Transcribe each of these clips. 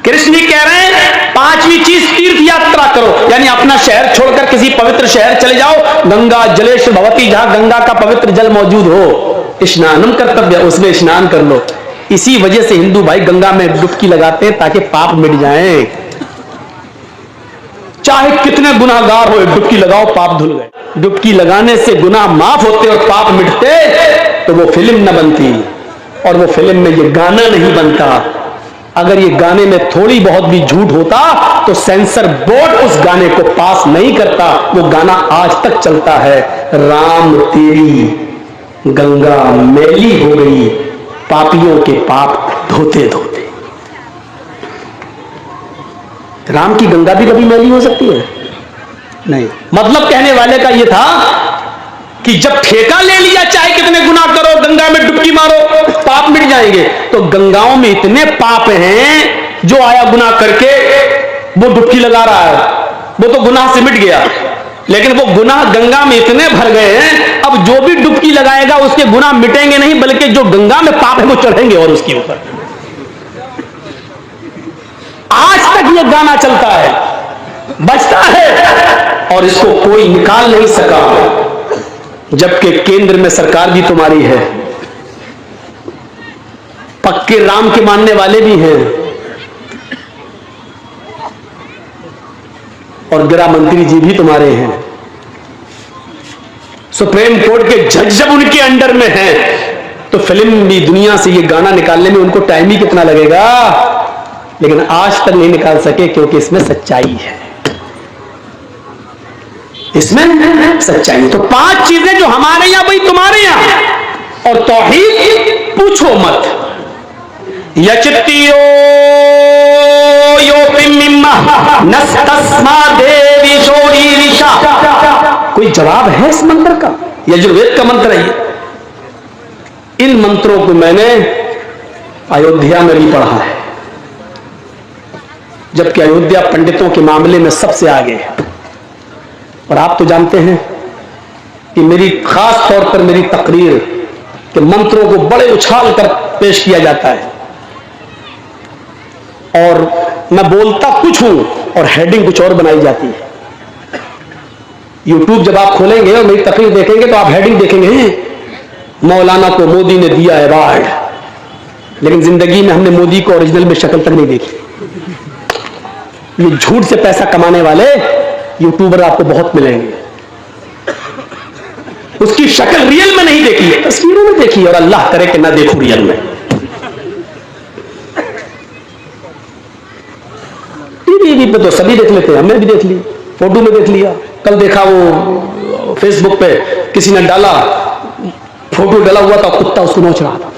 कृष्ण कह रहे हैं पांचवी चीज तीर्थ यात्रा करो, यानी अपना शहर छोड़कर किसी पवित्र शहर चले जाओ, गंगा जलेश भवती, जहां गंगा का पवित्र जल मौजूद हो, स्नानम कर्तव्य, उसमें स्नान कर लो। इसी वजह से हिंदू भाई गंगा में डुबकी लगाते हैं ताकि पाप मिट जाएं। चाहे कितने गुनाहगार हो, डुबकी लगाओ, पाप धुल गए। डुबकी लगाने से गुनाह माफ होते और पाप मिटते, तो वो फिल्म न बनती, और वो फिल्म में ये गाना नहीं बनता। अगर ये गाने में थोड़ी बहुत भी झूठ होता तो सेंसर बोर्ड उस गाने को पास नहीं करता। वो गाना आज तक चलता है, राम तेरी गंगा मैली हो गई, पापियों के पाप धोते धोते। राम की गंगा भी कभी मैली हो सकती है? नहीं। मतलब कहने वाले का यह था कि जब ठेका ले लिया, चाहे कितने गुनाह करो, गंगा में डुबकी मारो, पाप मिट जाएंगे। तो गंगाओं में इतने पाप हैं, जो आया गुनाह करके वो डुबकी लगा रहा है, वो तो गुनाह से मिट गया, लेकिन वो गुनाह गंगा में इतने भर गए हैं, अब जो भी डुबकी लगाएगा उसके गुनाह मिटेंगे नहीं, बल्कि जो गंगा में पाप है वो चढ़ेंगे और उसके ऊपर। आज तक ये गाना चलता है, बजता है, और इसको कोई निकाल नहीं सका, जबकि केंद्र में सरकार भी तुम्हारी है, पक्के राम के मानने वाले भी हैं, और गृह मंत्री जी भी तुम्हारे हैं। सुप्रीम कोर्ट के जज जब उनके अंडर में हैं, तो फिल्म भी दुनिया से ये गाना निकालने में उनको टाइम ही कितना लगेगा, लेकिन आज तक नहीं निकाल सके, क्योंकि इसमें सच्चाई है, इसमें सच्चाई। तो पांच चीजें जो हमारे यहां वही तुम्हारे यहां, और तौहीद पूछो मत। यचित्यो नस्तस्मा देवी शोरीरिशा। कोई जवाब है इस मंत्र का? यजुर्वेद का मंत्र है। इन मंत्रों को मैंने अयोध्या में भी पढ़ा है, जबकि अयोध्या पंडितों के मामले में सबसे आगे है। और आप तो जानते हैं कि मेरी खास तौर पर मेरी तकरीर के मंत्रों को बड़े उछाल कर पेश किया जाता है, और मैं बोलता कुछ हूं और हेडिंग कुछ और बनाई जाती है। यूट्यूब जब आप खोलेंगे और मेरी तकरीर देखेंगे तो आप हेडिंग देखेंगे, मौलाना को मोदी ने दिया अवार्ड, लेकिन जिंदगी में हमने मोदी को ओरिजिनल में शक्ल तक नहीं देखी। ये झूठ से पैसा कमाने वाले यूट्यूबर आपको बहुत मिलेंगे, उसकी शक्ल रियल में नहीं देखी है, तस्वीरों में देखी, और अल्लाह करे कि ना देखूं रियल में। टीवी पे तो सभी देख लेते हैं, हमने भी देख ली, फोटो में देख लिया। कल देखा वो फेसबुक पे किसी ने डाला, फोटो डाला हुआ था, कुत्ता उसको नोच रहा था,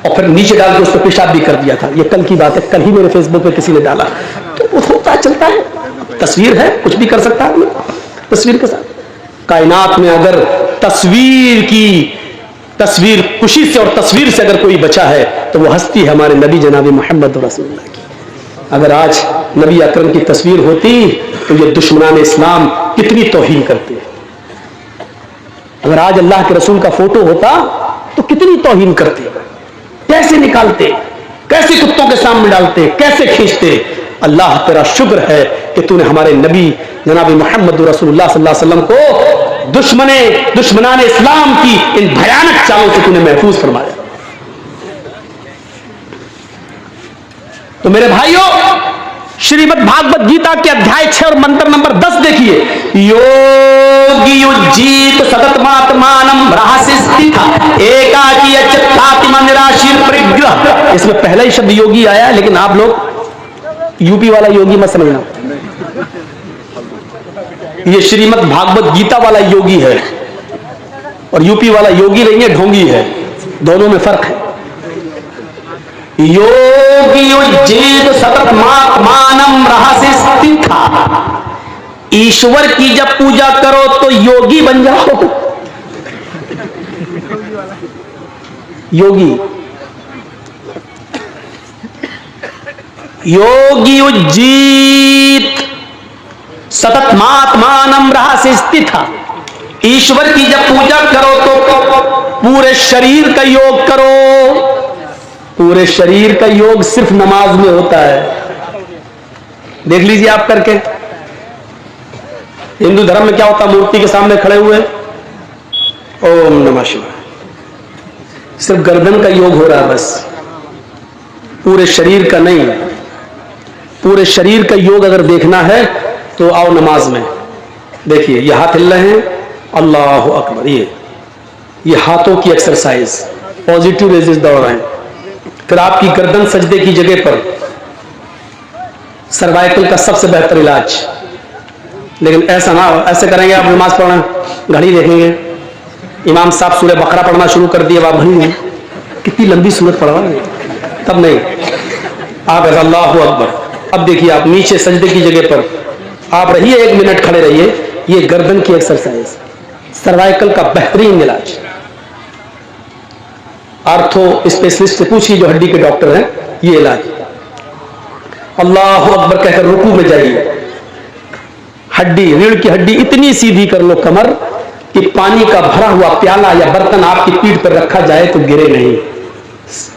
और फिर नीचे डाल के उसको पेशाब भी कर दिया था। ये कल की बात है, कल ही मेरे फेसबुक पे किसी ने डाला। तो वो होता चलता है, तस्वीर है, कुछ भी कर सकता है तस्वीर के साथ। कायनात में अगर तस्वीर खुशी से और तस्वीर से अगर कोई बचा है तो वो हस्ती है हमारे नबी जनाब मोहम्मद रसूलुल्लाह की। अगर आज नबी अकरम की तस्वीर होती तो ये दुश्मनान इस्लाम कितनी तौहीन करते। अगर आज अल्लाह के रसूल का फोटो होता तो कितनी तौहीन करते, कैसे निकालते, कैसे कुत्तों के सामने डालते, कैसे खींचते। अल्लाह तेरा शुक्र है कि तूने हमारे नबी जनाब मोहम्मद रसूलुल्लाह सल्लल्लाहु अलैहि वसल्लम को दुश्मनान इस्लाम की इन भयानक चालों से तूने महफूज फरमाया। तो मेरे भाइयों, श्रीमद् भागवत गीता के अध्याय 6 और मंत्र नंबर 10 देखिए। योगी युज्जीत सततमात्मानं रहस्य स्थिता एकाकी अचित्तात्मा निराशीर परिग्रह। इसमें पहला ही शब्द योगी आया, लेकिन आप लोग यूपी वाला योगी मत समझना, ये श्रीमद् भागवत गीता वाला योगी है, और यूपी वाला योगी नहीं है, ढोंगी है। दोनों में फर्क है। योगी युज्जीत सततमात्मानं रहस्य स्थिता। ईश्वर की जब पूजा करो तो योगी बन जाओ। योगी युज्जीत सततमात्मानं रहस्य स्थिता। ईश्वर की जब पूजा करो तो पूरे शरीर का योग करो, पूरे शरीर का योग सिर्फ नमाज में होता है। देख लीजिए आप करके। हिंदू धर्म में क्या होता है? मूर्ति के सामने खड़े हुए ओम नमः शिवाय, सिर्फ गर्दन का योग हो रहा है बस, पूरे शरीर का नहीं। पूरे शरीर का योग अगर देखना है तो आओ नमाज में। देखिए ये हाथ हिल रहे हैं, अल्लाह अकबर, ये हाथों की एक्सरसाइज, पॉजिटिव रेजिस दौड़ रहे हैं। फिर आपकी गर्दन सजदे की जगह पर, सर्वाइकल का सबसे बेहतर इलाज। लेकिन ऐसा ना हो, ऐसे करेंगे आप नमाज पढ़ना, घड़ी देखेंगे, इमाम साहब सूरह बकरा पढ़ना शुरू कर दिया, आप घड़ी कितनी लंबी सूरत पढ़ रहे हैं, तब नहीं। आप ऐसा अल्लाहु अकबर। अब देखिए आप नीचे सजदे की जगह पर आप रहिए, 1 मिनट खड़े रहिए, ये गर्दन की एक्सरसाइज, सर्वाइकल का बेहतरीन इलाज। आर्थो स्पेशलिस्ट से पूछिए जो हड्डी के डॉक्टर हैं, ये इलाज। अल्लाहु अकबर कहकर रुकू में जाइए, हड्डी, रीढ़ की हड्डी इतनी सीधी कर लो कमर कि पानी का भरा हुआ प्याला या बर्तन आपकी पीठ पर रखा जाए तो गिरे नहीं,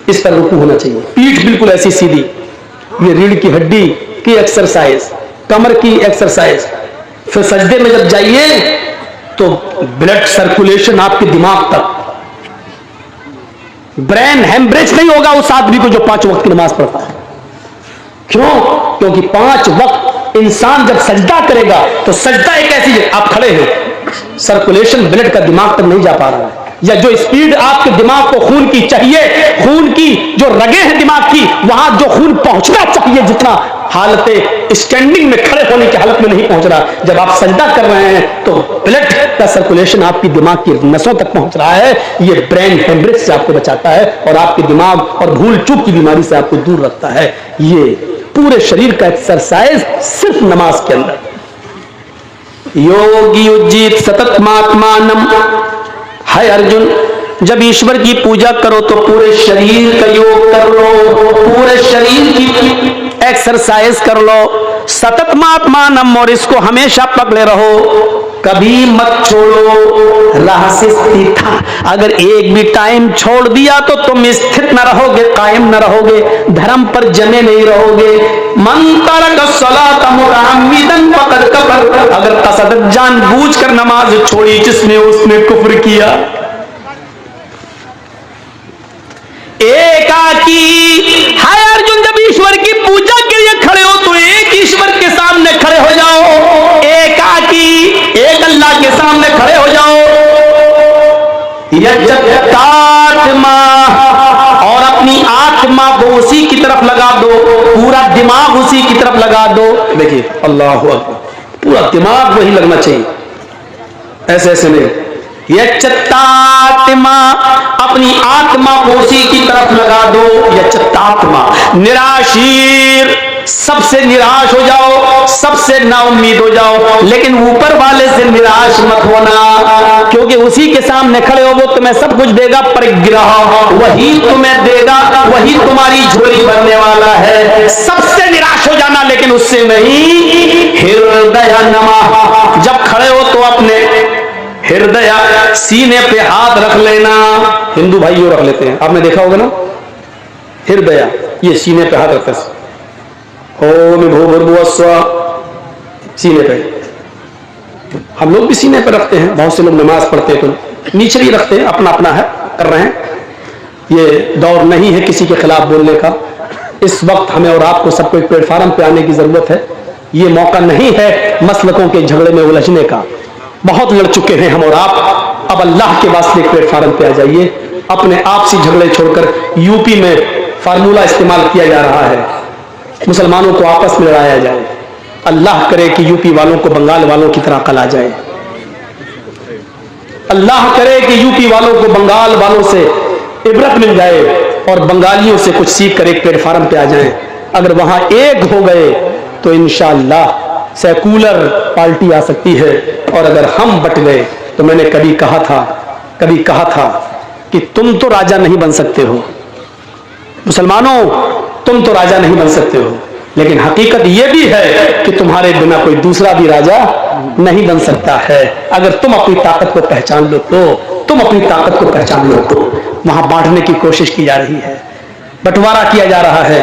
इस पर रुकू होना चाहिए। पीठ बिल्कुल ऐसी सीधी, ये रीढ़ की हड्डी की एक्सरसाइज, कमर की एक्सरसाइज। फिर सजदे में जब जाइए तो ब्लड सर्कुलेशन आपके दिमाग तक, ब्रेन हेमरेज नहीं होगा उस आदमी को जो 5 वक्त की नमाज पढ़ता है। क्यों? क्योंकि 5 वक्त इंसान जब सजदा करेगा तो सजदा एक ऐसी जगह, आप खड़े हैं, सर्कुलेशन ब्लड का दिमाग तक नहीं जा पा रहा है, या जो स्पीड आपके दिमाग को खून की चाहिए, खून की जो रगे हैं दिमाग की, वहां जो खून पहुंचना चाहिए जितना, हालत स्टैंडिंग में खड़े होने की हालत में नहीं पहुंच रहा। जब आप सजदा कर रहे हैं तो ब्लड का सर्कुलेशन आपकी दिमाग की नसों तक पहुंच रहा है। ये ब्रेन हेमरेज से आपको बचाता है और आपके दिमाग और भूल चूक की बीमारी से आपको दूर रखता है। ये पूरे शरीर का एक्सरसाइज सिर्फ नमाज के अंदर। योगी उज्जीत सतत महात्मानम है अर्जुन, जब ईश्वर की पूजा करो तो पूरे शरीर का योग कर लो, पूरे शरीर की एक्सरसाइज कर लो, सतत महात्मानम, और इसको हमेशा पकड़े रहो, कभी मत छोड़ो, राह से स्थित। अगर एक भी टाइम छोड़ दिया तो तुम स्थित न रहोगे, कायम न रहोगे, धर्म पर जमे नहीं रहोगे। मन तरक सलात मुरामिदन फकद कफर, अगर कसदत जानबूझकर नमाज छोड़ी जिसने उसने कुफ्र किया। एकाकी हाय अर्जुन, जब ईश्वर की पूजा के लिए खड़े हो तो एक ईश्वर के सामने खड़े हो जाओ, एकाकी एक अल्लाह के सामने खड़े हो जाओ। यज्ञात्मा, और अपनी आत्मा को उसी की तरफ लगा दो, पूरा दिमाग उसी की तरफ लगा दो। देखिए अल्लाहु अकबर, पूरा दिमाग वही लगना चाहिए, ऐसे ऐसे नहीं। यच्चत्तात्मा, अपनी आत्मा को उसी की तरफ लगा दो। यच्चत्तात्मा, निराशीर, सबसे निराश हो जाओ, सबसे नाउम्मीद हो जाओ, लेकिन ऊपर वाले से निराश मत होना, क्योंकि उसी के सामने खड़े हो, वो तुम्हें सब कुछ देगा, परिग्रह वही तुम्हें देगा, वही तुम्हारी झोली भरने वाला है। सबसे निराश हो जाना, लेकिन उससे नहीं। हृदय नमः, जब खड़े हो तो अपने हृदय सीने पे हाथ रख लेना। हिंदू भाइयों रख लेते हैं, आपने देखा होगा ना, हृदय ये सीने पे हाथ रखते हैं, ओम भूर्भुवः स्वः, सीने पे। हम लोग भी सीने पे रखते हैं, बहुत से लोग नमाज पढ़ते हैं तो नीचे भी रखते हैं, अपना अपना है, कर रहे हैं। ये दौर नहीं है किसी के खिलाफ बोलने का। इस वक्त हमें और आपको सबको एक प्लेटफार्म पे आने की जरूरत है। ये मौका नहीं है मसलकों के झगड़े में उलझने का, बहुत लड़ चुके हैं हम और आप। अब अल्लाह के वास्ते प्लेटफार्म पे आ जाइए। अपने आपसी झगड़े छोड़कर, यूपी में फार्मूला इस्तेमाल किया जा रहा है, मुसलमानों को आपस में लड़ाया जाए। अल्लाह करे कि यूपी वालों को बंगाल वालों की तरह अकल आ जाए। अल्लाह करे कि यूपी वालों को बंगाल वालों से इबरत मिल जाए और बंगालियों से कुछ सीख कर एक प्लेटफार्म पे आ जाएं। अगर वहां एक हो गए तो इंशाअल्लाह सेकुलर पार्टी आ सकती है। और अगर हम बट गए तो मैंने कभी कहा था कि तुम तो राजा नहीं बन सकते हो, मुसलमानों तुम तो राजा नहीं बन सकते हो, लेकिन हकीकत यह भी है कि तुम्हारे बिना कोई दूसरा भी राजा नहीं बन सकता है। अगर तुम अपनी ताकत को पहचान लो तो, तुम अपनी ताकत को पहचान लो तो। वहां बांटने की कोशिश की जा रही है। बंटवारा किया जा रहा है,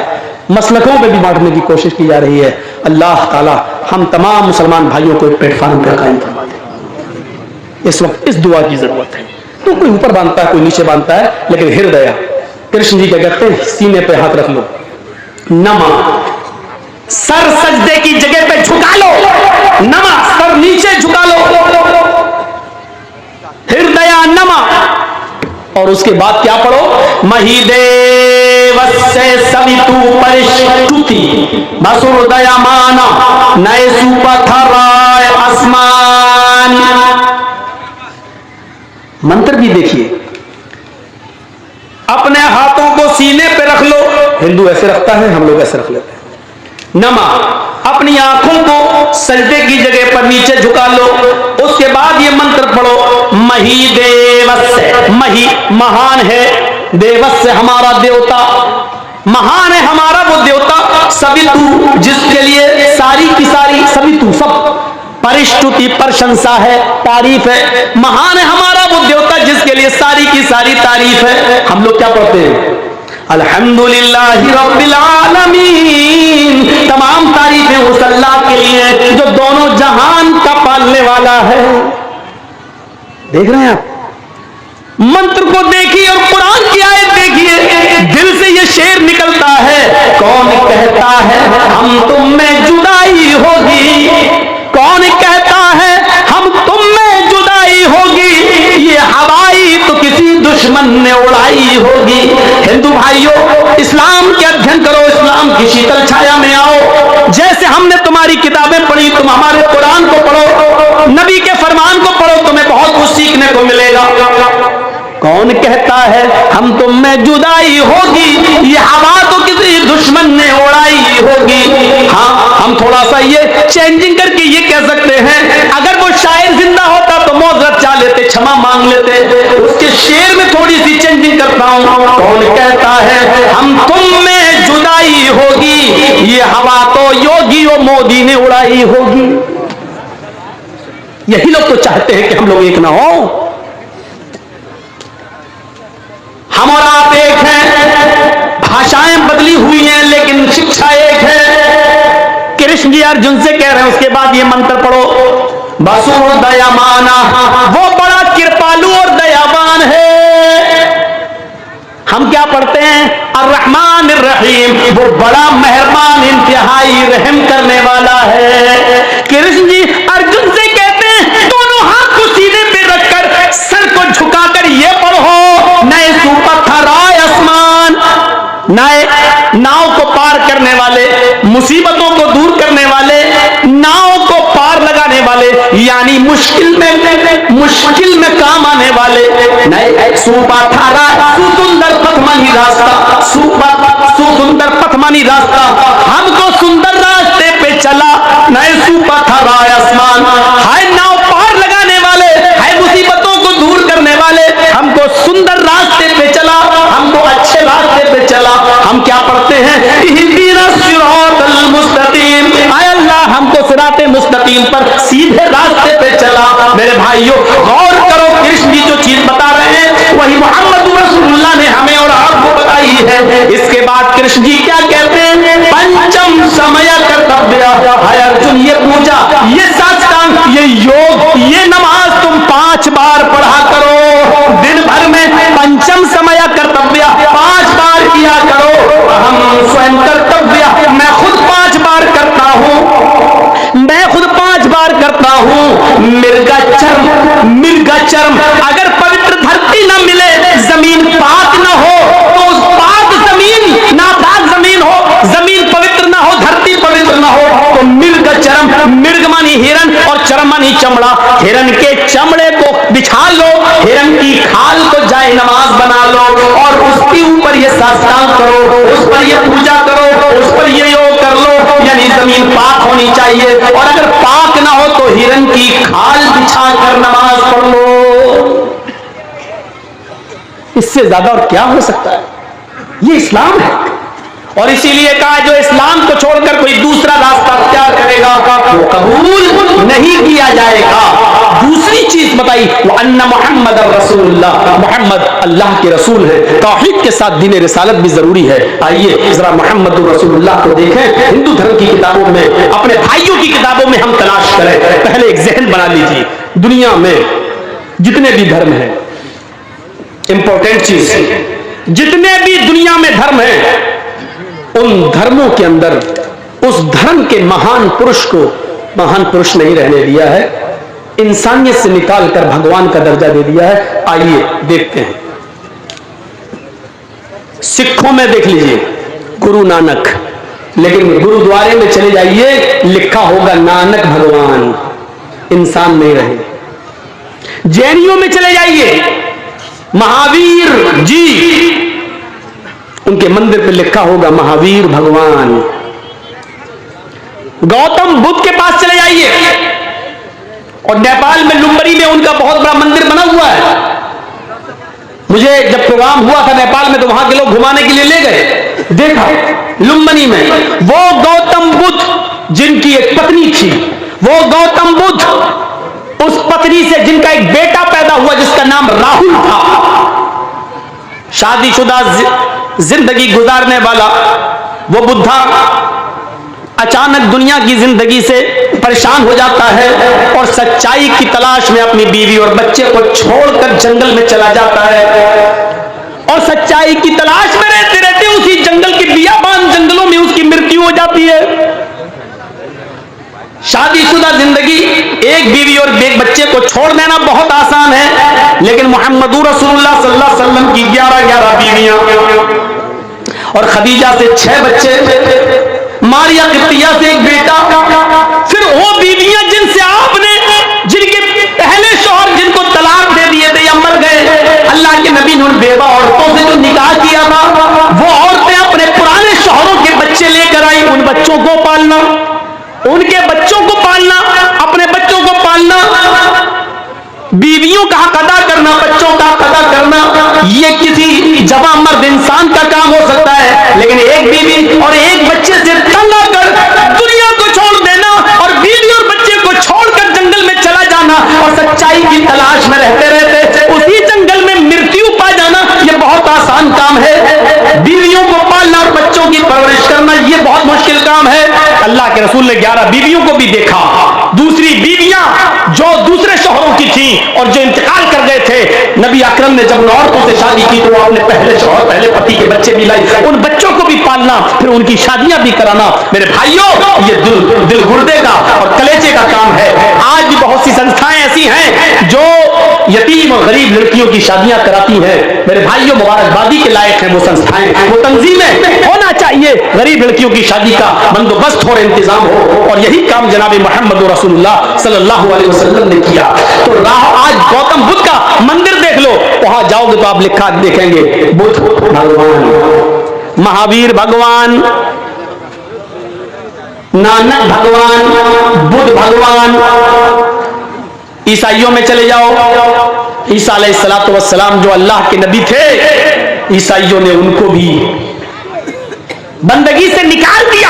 मसलकों पे भी बांटने की कोशिश की जा रही है। अल्लाह ताला हम तमाम मुसलमान भाइयों को एक प्लेटफॉर्म पर कायम फरमा दे। इस वक्त इस दुआ की जरूरत है। तो कोई ऊपर बांधता है, कोई नीचे बांधता है, लेकिन हृदय, कृष्ण जी क्या कहते हैं, सीने पे हाथ रख लो, नमा, सर सजदे की जगह पे झुका लो, नमा, सर नीचे झुका लो, हृदय नमा। और उसके बाद क्या पढ़ो, महिदेवस्य सवितु परिष्टुति वसुर्दयमाना नए सुपथराय आसमान। मंत्र भी देखिए, अपने हाथों को सीने पे रख लो, हिंदू ऐसे रखता है, हम लोग ऐसे रख लेते हैं। नमा, अपनी आंखों को सजदे की जगह पर नीचे झुका लो। उसके बाद ये मंत्र पढ़ो, मही देवस्य, मही महान है, देवस्य हमारा देवता, महान है हमारा वो देवता, सवितु जिसके लिए सारी की सारी, सवितु सब, परिष्टुति प्रशंसा है, तारीफ है, महान है हमारा वो देवता जिसके लिए सारी की सारी तारीफ है। हम लोग क्या पढ़ते हैं, अल्हम्दुलिल्लाहि रब्बिल आलमीन, तमाम तारीफें उस अल्लाह के लिए जो दोनों जहान का पालने वाला है। देख रहे हैं आप, मंत्र को देखिए और कुरान की आयत देखिए, दिल से ये शेर निकलता है, कौन कहता है हम तुम में जुदाई होगी, कौन कहता है हम तुम में जुदाई होगी, ये हवाई तो किसी दुश्मन ने उड़ाई होगी। हिंदू भाइयों, इस्लाम के अध्ययन करो, इस्लाम की शीतल छाया में आओ। जैसे हमने तुम्हारी किताबें पढ़ी, तुम हमारे कुरान को पढ़ो, नबी के फरमान को पढ़ो, तुम्हें बहुत कुछ सीखने को मिलेगा। कौन कहता है हम तुम में जुदाई होगी, ये हवा तो किसी दुश्मन ने उड़ाई होगी। हाँ, हम थोड़ा सा ये चेंजिंग करके ये कह सकते हैं, अगर वो शायर जिंदा होता तो मौजरत चाह लेते, क्षमा मांग लेते, उसके शेर में थोड़ी सी चेंजिंग करता हूं। कौन कहता है हम तुम में जुदाई होगी, ये हवा तो योगी और मोदी ने उड़ाई होगी। यही लोग तो चाहते हैं कि हम लोग एक ना हो। हम और आप एक हैं, भाषाएं बदली हुई हैं, लेकिन शिक्षा एक है। कृष्ण जी अर्जुन से कह रहे हैं, उसके बाद ये मंत्र पढ़ो, वसुर दयामाना, वो बड़ा कृपालु और दयावान है। हम क्या पढ़ते हैं, अर्रहमान अर्रहीम, वो बड़ा मेहरबान इंतहाई रहम करने वाला है। कृष्ण जी अर्जुन से कहते हैं, दोनों हाथ को सीने पे रखकर सर को झुकाकर ये पढ़ो, नए सुपथराय आसमान, नए नाव को पार करने वाले, मुसीबतों को दूर करने वाले, नाव को पार लगाने वाले, यानी मुश्किल में काम आने वाले, नए सुपथराय, सुंदर पथमानी रास्ता, सुंदर पथमानी रास्ता, हमको सुंदर रास्ते पे चला, नए सुपथराय आसमान, हाय नाव पार लगाने वाले, हाय मुसीबतों को दूर करने वाले, हमको सुंदर रास्ते पे चला, हमको अच्छे रास्ते पे चला। हम क्या पढ़ते हैं, इहदिना सिरातल मुस्तकीम, आय अल्लाह हमको सिराते मुस्तकीम पर सीधे रास्ते पे चला। मेरे भाइयों गौर करो, कृष्ण जी जो चीज बता रहे हैं वही मोहम्मद रसूलुल्लाह ने हमें और आपको बताई है। इसके बाद कृष्ण जी क्या कहते हैं, पंचम समय कर्तव्य, हाय अर्जुन ये पूजा, ये साष्टांग, ये योग, ये नमाज तुम 5 बार पढ़ा करो दिन भर में। पंचम समय कर्तव्य 5 बार किया करो। हम स्वयं कर्तव्य, मैं खुद 5 बार करता हूं, मैं खुद 5 बार करता हूं। मिर्गाचर्म, अगर पवित्र धरती न मिले, जमीन पाक न हो, तो उस पाक जमीन नापाक जमीन हो, जमीन पवित्र न हो, धरती पवित्र न हो, तो मिर्गाचर्म, मिर्ग मानी हिरन और चर्म मानी चमड़ा, हिरन के चमड़े को बिछा लो, हिरन की खाल को जाए नमाज बना लो और उसके ऊपर ये साष्टांग करो, उस पर ये पूजा करो, उस पर ये योग कर लो, यानी जमीन पाक होनी चाहिए। और अगर पाक ना हो तो हिरन की खाल बिछा कर नमाज पढ़ लो। इससे ज्यादा और क्या हो सकता है? ये इस्लाम है। और इसीलिए कहा, जो इस्लाम को छोड़कर कोई दूसरा रास्ता क्या करेगा जाएगा, वो कबूल नहीं किया जाएगा। दूसरी चीज बताई, वो अन्ना मोहम्मद रसूलुल्लाह, मोहम्मद अल्लाह के रसूल है। तौहीद के साथ दीन रिसालत भी जरूरी है। आइए जरा मोहम्मद रसूलुल्लाह को देखें, हिंदू धर्म की किताबों में, अपने भाइयों की किताबों में हम तलाश करें। पहले एक जहन बना लीजिए, दुनिया में जितने भी धर्म हैं, इंपॉर्टेंट चीज, जितने भी दुनिया में धर्म हैं, उन धर्मों के अंदर उस धर्म के महान पुरुष को महान पुरुष नहीं रहने दिया है, इंसानियत से निकालकर भगवान का दर्जा दे दिया है। आइए देखते हैं। सिखों में देख लीजिए गुरु नानक, लेकिन गुरुद्वारे में चले जाइए, लिखा होगा नानक भगवान, इंसान नहीं रहे। जैनियों में चले जाइए, महावीर जी, उनके मंदिर पे लिखा होगा महावीर भगवान। गौतम बुद्ध के पास चले जाइए, और नेपाल में लुम्बनी में उनका बहुत बड़ा मंदिर बना हुआ है। मुझे जब प्रोग्राम हुआ था नेपाल में, तो वहां के लोग घुमाने के लिए ले गए, देखा लुम्बनी में वो गौतम बुद्ध जिनकी एक पत्नी थी, वो गौतम बुद्ध उस पत्नी से जिनका एक बेटा पैदा हुआ जिसका नाम राहुल था, शादीशुदा जिंदगी गुजारने वाला वो बुद्धा अचानक दुनिया की जिंदगी से परेशान हो जाता है और सच्चाई की तलाश में अपनी बीवी और बच्चे को छोड़कर जंगल में चला जाता है। और सच्चाई की तलाश में रहते रहते उसी जंगल के बियाबान जंगलों में उसकी मृत्यु हो जाती है। शादीशुदा जिंदगी, एक बीवी और एक बच्चे को छोड़ देना बहुत आसान है, लेकिन मोहम्मदुर रसूलुल्लाह सल्लल्लाहु अलैहि वसल्लम की 11 बीवियां और खदीजा से 6 बच्चे, मारिया किप्तिया से एक बेटा, फिर वो बीवियां जिनसे आपने, जिनके पहले शौहर जिनको तलाक दे दिए थे या मर गए, अल्लाह के नबी ने उन बेवा औरतों से जो निकाह किया था, वो औरतें अपने पुराने शौहरों के बच्चे लेकर आई। उन बच्चों को पालना, उनके बच्चों को पालना, अपने बच्चों को पालना, बीवियों का हक अदा करना, बच्चों का हक अदा करना, ये किसी जवां मर्द इंसान का काम हो सकता है, लेकिन एक बीवी और एक बच्चे से तंग आकर दुनिया को छोड़ देना और बीवी और बच्चे को छोड़कर जंगल में चला जाना और सच्चाई की तलाश में रहते रहते उसी जंगल में मृत्यु पा जाना, ये बहुत आसान काम है। बीवियों को पालना और बच्चों की परवरिश करना ये बहुत मुश्किल काम है। अल्लाह के रसूल ने 11 बीवियों को भी देखा। दूसरी बीवियां जो दूसरे शौहरों की थी और जो इंतकाल कर गए थे, नबी अकरम ने जब उन औरतों से शादी की तो आपने पहले शौहर, पहले पति के बच्चे भी लाए, उन बच्चों को भी पालना, फिर उनकी शादियां भी कराना। मेरे भाइयों, ये दिल गुर्दे का और कलेजे का काम है। आज भी बहुत सी संस्थाएं ऐसी हैं जो यतीम और गरीब लड़कियों की शादियां कराती हैं। मेरे भाइयों, मुबारकबादी के लायक हैं वो संस्थाएं, वो तंजीमें। होना चाहिए गरीब लड़कियों की शादी का बंदोबस्त हो, इंतजाम हो, और यही काम जनाब मोहम्मद रसूलुल्लाह सल्लल्लाहु अलैहि वसल्लम ने किया। तो आज गौतम बुद्ध का मंदिर देख लो, वहां जाओगे तो आप लिखा देखेंगे बुद्ध भगवान, महावीर भगवान, नानक भगवान, बुद्ध भगवान। ईसाइयों में चले जाओ, ईसा अलैहिस्सलातु वस्सलाम जो अल्लाह के नबी थे, ईसाइयों ने उनको भी बंदगी से निकाल दिया,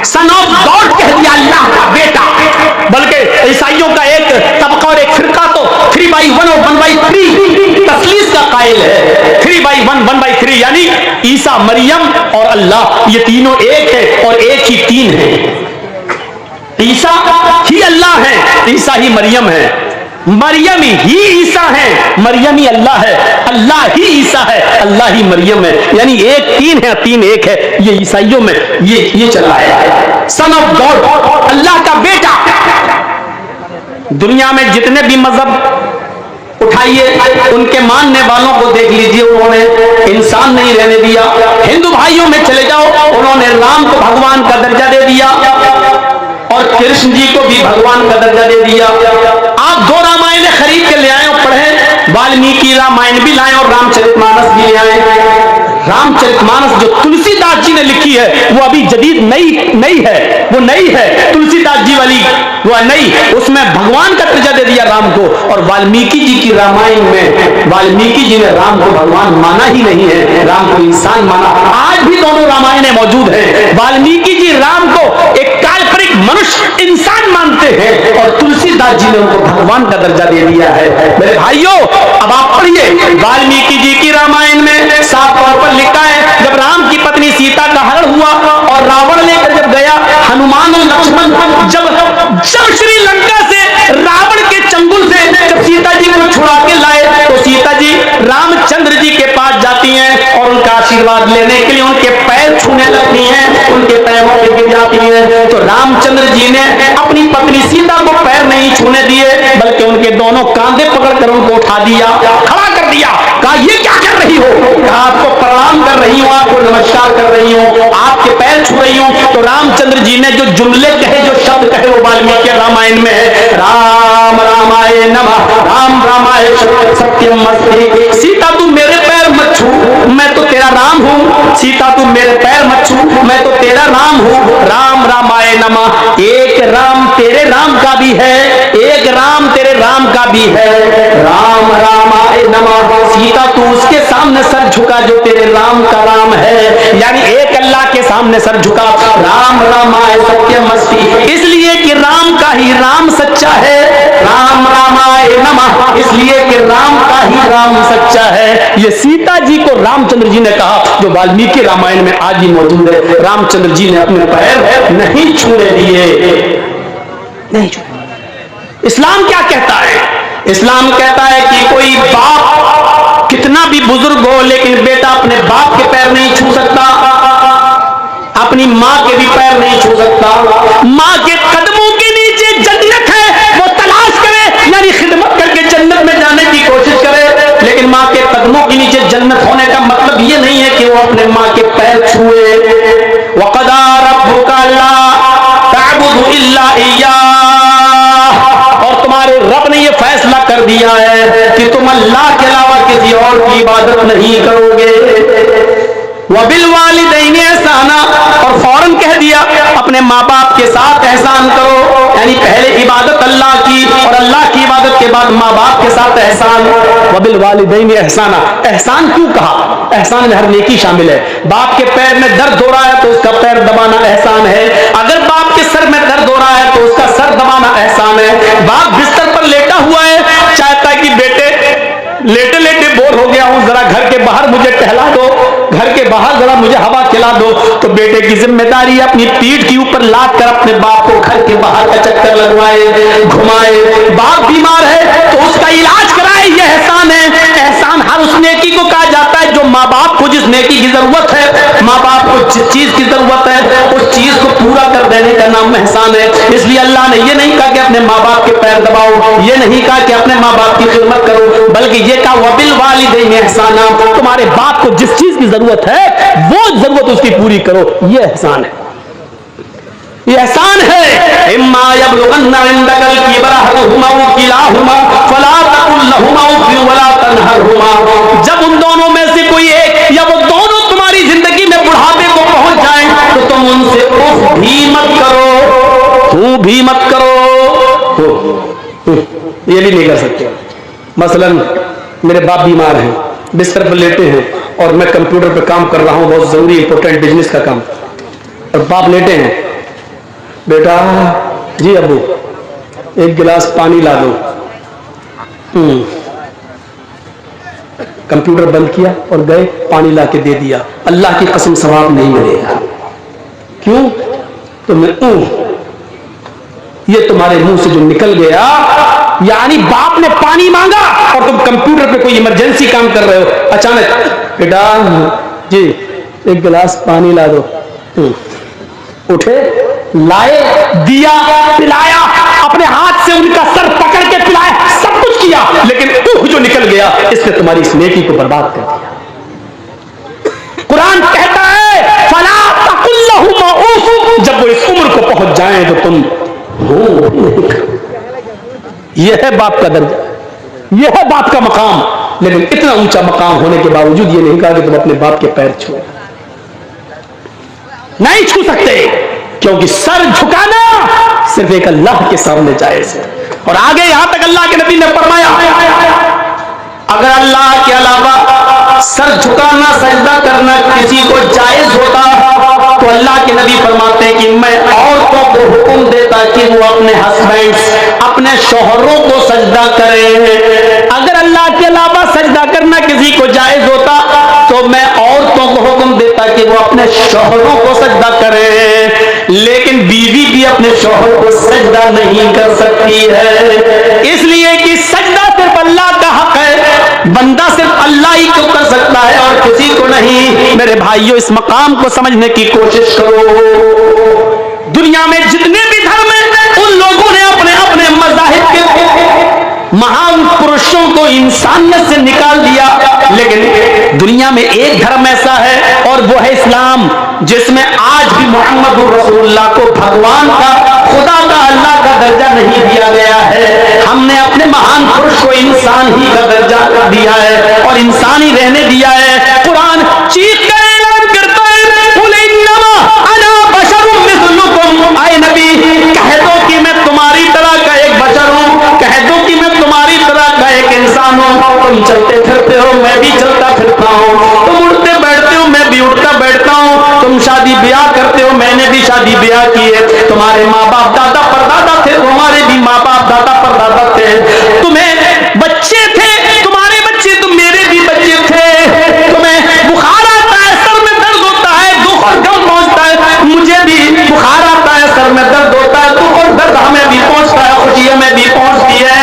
सन ऑफ गॉड कह दिया, अल्लाह का बेटा। बल्कि ईसाइयों का एक तबका और एक फिरका तो 3/1 और 1/3 तस्लीस का कायल है। 3/1 1/3 यानी ईसा, मरियम और अल्लाह, ये तीनों एक है और एक ही तीन है। ईसा ही अल्लाह है, ईसा ही मरियम है, मरियम ही ईसा है, मरियम ही अल्लाह है, अल्लाह ही ईसा है, अल्लाह ही मरियम है। यानी एक तीन है, तीन एक है। ये ईसाइयों में ये चला है, सन ऑफ गॉड, अल्लाह का बेटा। दुनिया में जितने भी मजहब उठाइए, उनके मानने वालों को देख लीजिए, उन्होंने इंसान नहीं रहने दिया। हिंदू भाइयों में चले जाओ, उन्होंने राम को भगवान का दर्जा दे दिया और कृष्ण जी को भी भगवान का दर्जा दे दिया। आप 2 रामायण खरीद के ले आए और पढ़े, वाल्मीकि रामायण भी लाए और रामचरितमानस भी ले आए। रामचरितमानस जो तुलसीदास जी ने लिखी है, वो अभी जदीद नई है, वो नई है, तुलसीदास जी वाली वो नई, उसमें भगवान का दर्जा दे दिया राम को। और वाल्मीकि जी की रामायण में वाल्मीकि जी ने राम को भगवान माना ही नहीं है, राम को इंसान माना। आज भी दोनों रामायणें मौजूद हैं। वाल्मीकि जी राम को एक काल्पनिक मनुष्य इंसान मानते हैं और तुलसीदास जी ने उनको भगवान का दर्जा दे दिया है। मेरे भाइयों, अब आप पढ़िए वाल्मीकि जी की रामायण में साफ तौर पर लिखा है, जब राम की पत्नी सीता का हरण हुआ और रावण लेकर जब गया, हनुमान और लक्ष्मण जब श्रीलंका से रावण के चंगुल से जब सीता जी को छुड़ा के लाए, तो सीता जी रामचंद्र जी के पास जाती हैं और उनका आशीर्वाद लेने के लिए उनके पैर छूने लगती हैं, उनके पैरों पे गिर जाती हैं। तो रामचंद्र जी ने अपनी पत्नी सीता को पैर नहीं छूने दिए, बल्कि उनके दोनों कांधे पकड़कर उनको उठा दिया, खड़ा कर दिया। कहा ये क्या कर रही हो? कहा आपको प्रणाम कर रही हूँ, आपको नमस्कार कर रही हूँ, आपके पैर छू रही हूँ। तो रामचंद्र जी ने जो जुमले कहे, जो शब्द कहे, वो वाल्मीकि रामायण में है, राम रामाय नमः, राम रामाय सत्यम अस्ति। सीता तू मेरे पैर मत छू, मैं तो तेरा राम हूँ। सीता तू मेरे पैर मत छू, मैं तो तेरा राम हूँ। राम रामाय नमः, एक राम तेरे राम का भी है, एक राम तेरे राम का भी है। राम रामाय नमः, सीता तू उसके सामने सर झुका जो तेरे राम का राम है, यानी एक अल्लाह के सामने सर झुका। राम रामाय सत्यम अस्ति, इसलिए कि राम का ही राम सच्चा है। राम रामाय नमः, इसलिए कि राम का ही राम सच्चा है। ये सीता जी को रामचंद्र जी ने कहा, जो वाल्मीकि रामायण में आज भी मौजूद है। रामचंद्र जी ने अपने पैर नहीं छूने दिए, नहीं छूने। इस्लाम क्या कहता है? इस्लाम कहता है कि कोई बाप कितना भी बुजुर्ग हो, लेकिन बेटा अपने बाप के पैर नहीं छू सकता, अपनी माँ के भी पैर नहीं छू सकता। माँ के कदमों के नीचे जन्नत है, वो तलाश करे, यानी खिदमत करके जन्नत में जाने की कोशिश करे। लेकिन माँ के कदमों के नीचे जन्नत होने का मतलब ये नहीं है कि वो अपने माँ के पैर छुए। वक़दा रब्बुका अल्ला तअबुदु इल्ला इय्याह, और तुम्हारे रब ने ये फैसला कर दिया है कि तुम अल्लाह के अलावा किसी और की इबादत नहीं करोगे। वबिल वालिदैनि एहसाना, और फौरन कह दिया अपने माँ बाप के साथ एहसान करो, यानी पहले इबादत अल्लाह की और अल्लाह की इबादत के बाद माँ बाप के साथ एहसान। वबिल वालिदैनि एहसाना, एहसान क्यों कहा? एहसान में हर नेकी शामिल है। बाप के पैर में दर्द हो रहा है तो उसका पैर दबाना एहसान है। अगर बाप के सर में दर्द हो रहा है तो उसका सर दबाना एहसान है। बाप बिस्तर पर लेटा हुआ है, चाहता है कि बेटे लेटे लेटे बोर हो गया हूं, जरा घर के बाहर मुझे टहला दो, घर के बाहर जरा मुझे हवा खिला दो। तो बेटे की जिम्मेदारी है अपनी पीठ के ऊपर लाद कर अपने बाप को घर के बाहर का चक्कर लगवाए, घुमाए। बाप बीमार है तो उसका इलाज कराए, यह एहसान है। एहसान हर उस नेकी को कहा जाता है जो माँ बाप को जिस नेकी की जरूरत है, माँ बाप को जिस चीज की जरूरत है, उस चीज को पूरा कर देने का नाम एहसान है। इसलिए अल्लाह ने यह नहीं कहा कि अपने माँ बाप के पैर दबाओ, ये नहीं कहा कि अपने माँ बाप की खिदमत करो, बल्कि ये कहा वबिल वालिदैनि एहसाना, तुम्हारे बाप को जिस चीज की जरूरत है वो जरूरत उसकी पूरी करो, ये एहसान है। ये एहसान है। इम्मा यबलुगन्ना इंदकल किबरा अहदुहुमा व किलाहुमा फला तकुल लहुमा उफ़ वला तनहरहुमा, जब उन दोनों में से कोई एक या वो दोनों तुम्हारी जिंदगी में बुढ़ापे को पहुंच जाए तो तुम उनसे उफ़ भी मत करो, तू भी मत करो, ये भी नहीं कर सकते। मसलन मेरे बाप बीमार हैं, बिस्तर पर लेटे हैं और मैं कंप्यूटर पर काम कर रहा हूं, बहुत जरूरी इंपॉर्टेंट बिजनेस का काम, और बाप लेटे हैं, बेटा जी अब्बू एक गिलास पानी ला दो। कंप्यूटर बंद किया और गए, पानी ला के दे दिया। अल्लाह की कसम सवाब नहीं मिलेगा। क्यों? तो मैं ये तुम्हारे मुंह से जो निकल गया, यानी बाप ने पानी मांगा और तुम कंप्यूटर पे कोई इमरजेंसी काम कर रहे हो, अचानक बेटा जी एक गिलास पानी ला दो। उठे, लाए, दिया, पिलाया, अपने हाथ से उनका सर पकड़ के पिलाया, सब कुछ किया, लेकिन जो निकल गया इसने तुम्हारी इस नेकी को बर्बाद कर दिया। कुरान कहता है फला तकुल लहुमा उफ़, जब वो इस उम्र को पहुंच जाए तो तुम यह है बाप का दर्जा, यह है बाप का मकाम। लेकिन इतना ऊंचा मकाम होने के बावजूद ये नहीं कहा कि तुम अपने बाप के पैर छू, नहीं छू सकते, क्योंकि सर झुकाना सिर्फ एक अल्लाह के सामने जायज है। और आगे यहां तक अल्लाह के नबी ने फरमाया, अगर अल्लाह के अलावा सर झुकाना, सजदा करना किसी को जायज होता तो अल्लाह के नबी फरमाते हैं कि मैं औरतों को हुक्म दे अपने हस्बैंड्स, अपने शौहरों को सजदा करें। अगर अल्लाह के अलावा सजदा करना किसी को जायज होता तो मैं औरतों को हुक्म देता कि वो अपने शौहरों को सजदा करें, लेकिन बीवी भी अपने शौहर को सजदा नहीं कर सकती है, इसलिए कि सजदा सिर्फ अल्लाह का हक है, बंदा सिर्फ अल्लाह ही को कर सकता है और किसी को नहीं। मेरे भाइयों, इस मकाम को समझने की कोशिश करो। दुनिया में जितने भी धर्म हैं उन लोगों ने अपने अपने मज़ाहिब के महान पुरुषों को इंसानियत से निकाल दिया, लेकिन दुनिया में एक धर्म ऐसा है और वो है इस्लाम, जिसमें आज भी मोहम्मद रसूलुल्लाह को भगवान का, खुदा का, अल्लाह का दर्जा नहीं दिया गया है। हमने अपने महान पुरुष को इंसान ही का दर्जा दिया है और इंसान ही रहने दिया है। कुरान चीख कर ऐलान करता है, कुल इन्नमा अना बशरुम मिस्लुकुम, आए नबी कह दो कि मैं तुम्हारी तरह का एक बशर हूं, कह दो कि मैं तुम्हारी तरह का एक इंसान हूं। तुम चलते फिरते हो, मैं भी चलता फिरता हूं, तुम उठते बैठते हो, मैं भी उठता बैठता हूं, तुम शादी ब्याह करते हो, मैंने भी शादी ब्याह की है, तुम्हारे माँ बाप दादा परदादा थे, हमारे भी माँ बाप दादा परदादा थे, तुम्हें बच्चे थे, तुम्हारे बच्चे, तुम मेरे भी बच्चे थे, तुम्हें बुखार आता है, सर में दर्द होता है, दुख और गम पहुंचता है, मुझे भी बुखार आता है, सर में दर्द होता है, दुख और दर्द हमें भी पहुंचता है, खुशी हमें भी पहुंचती है।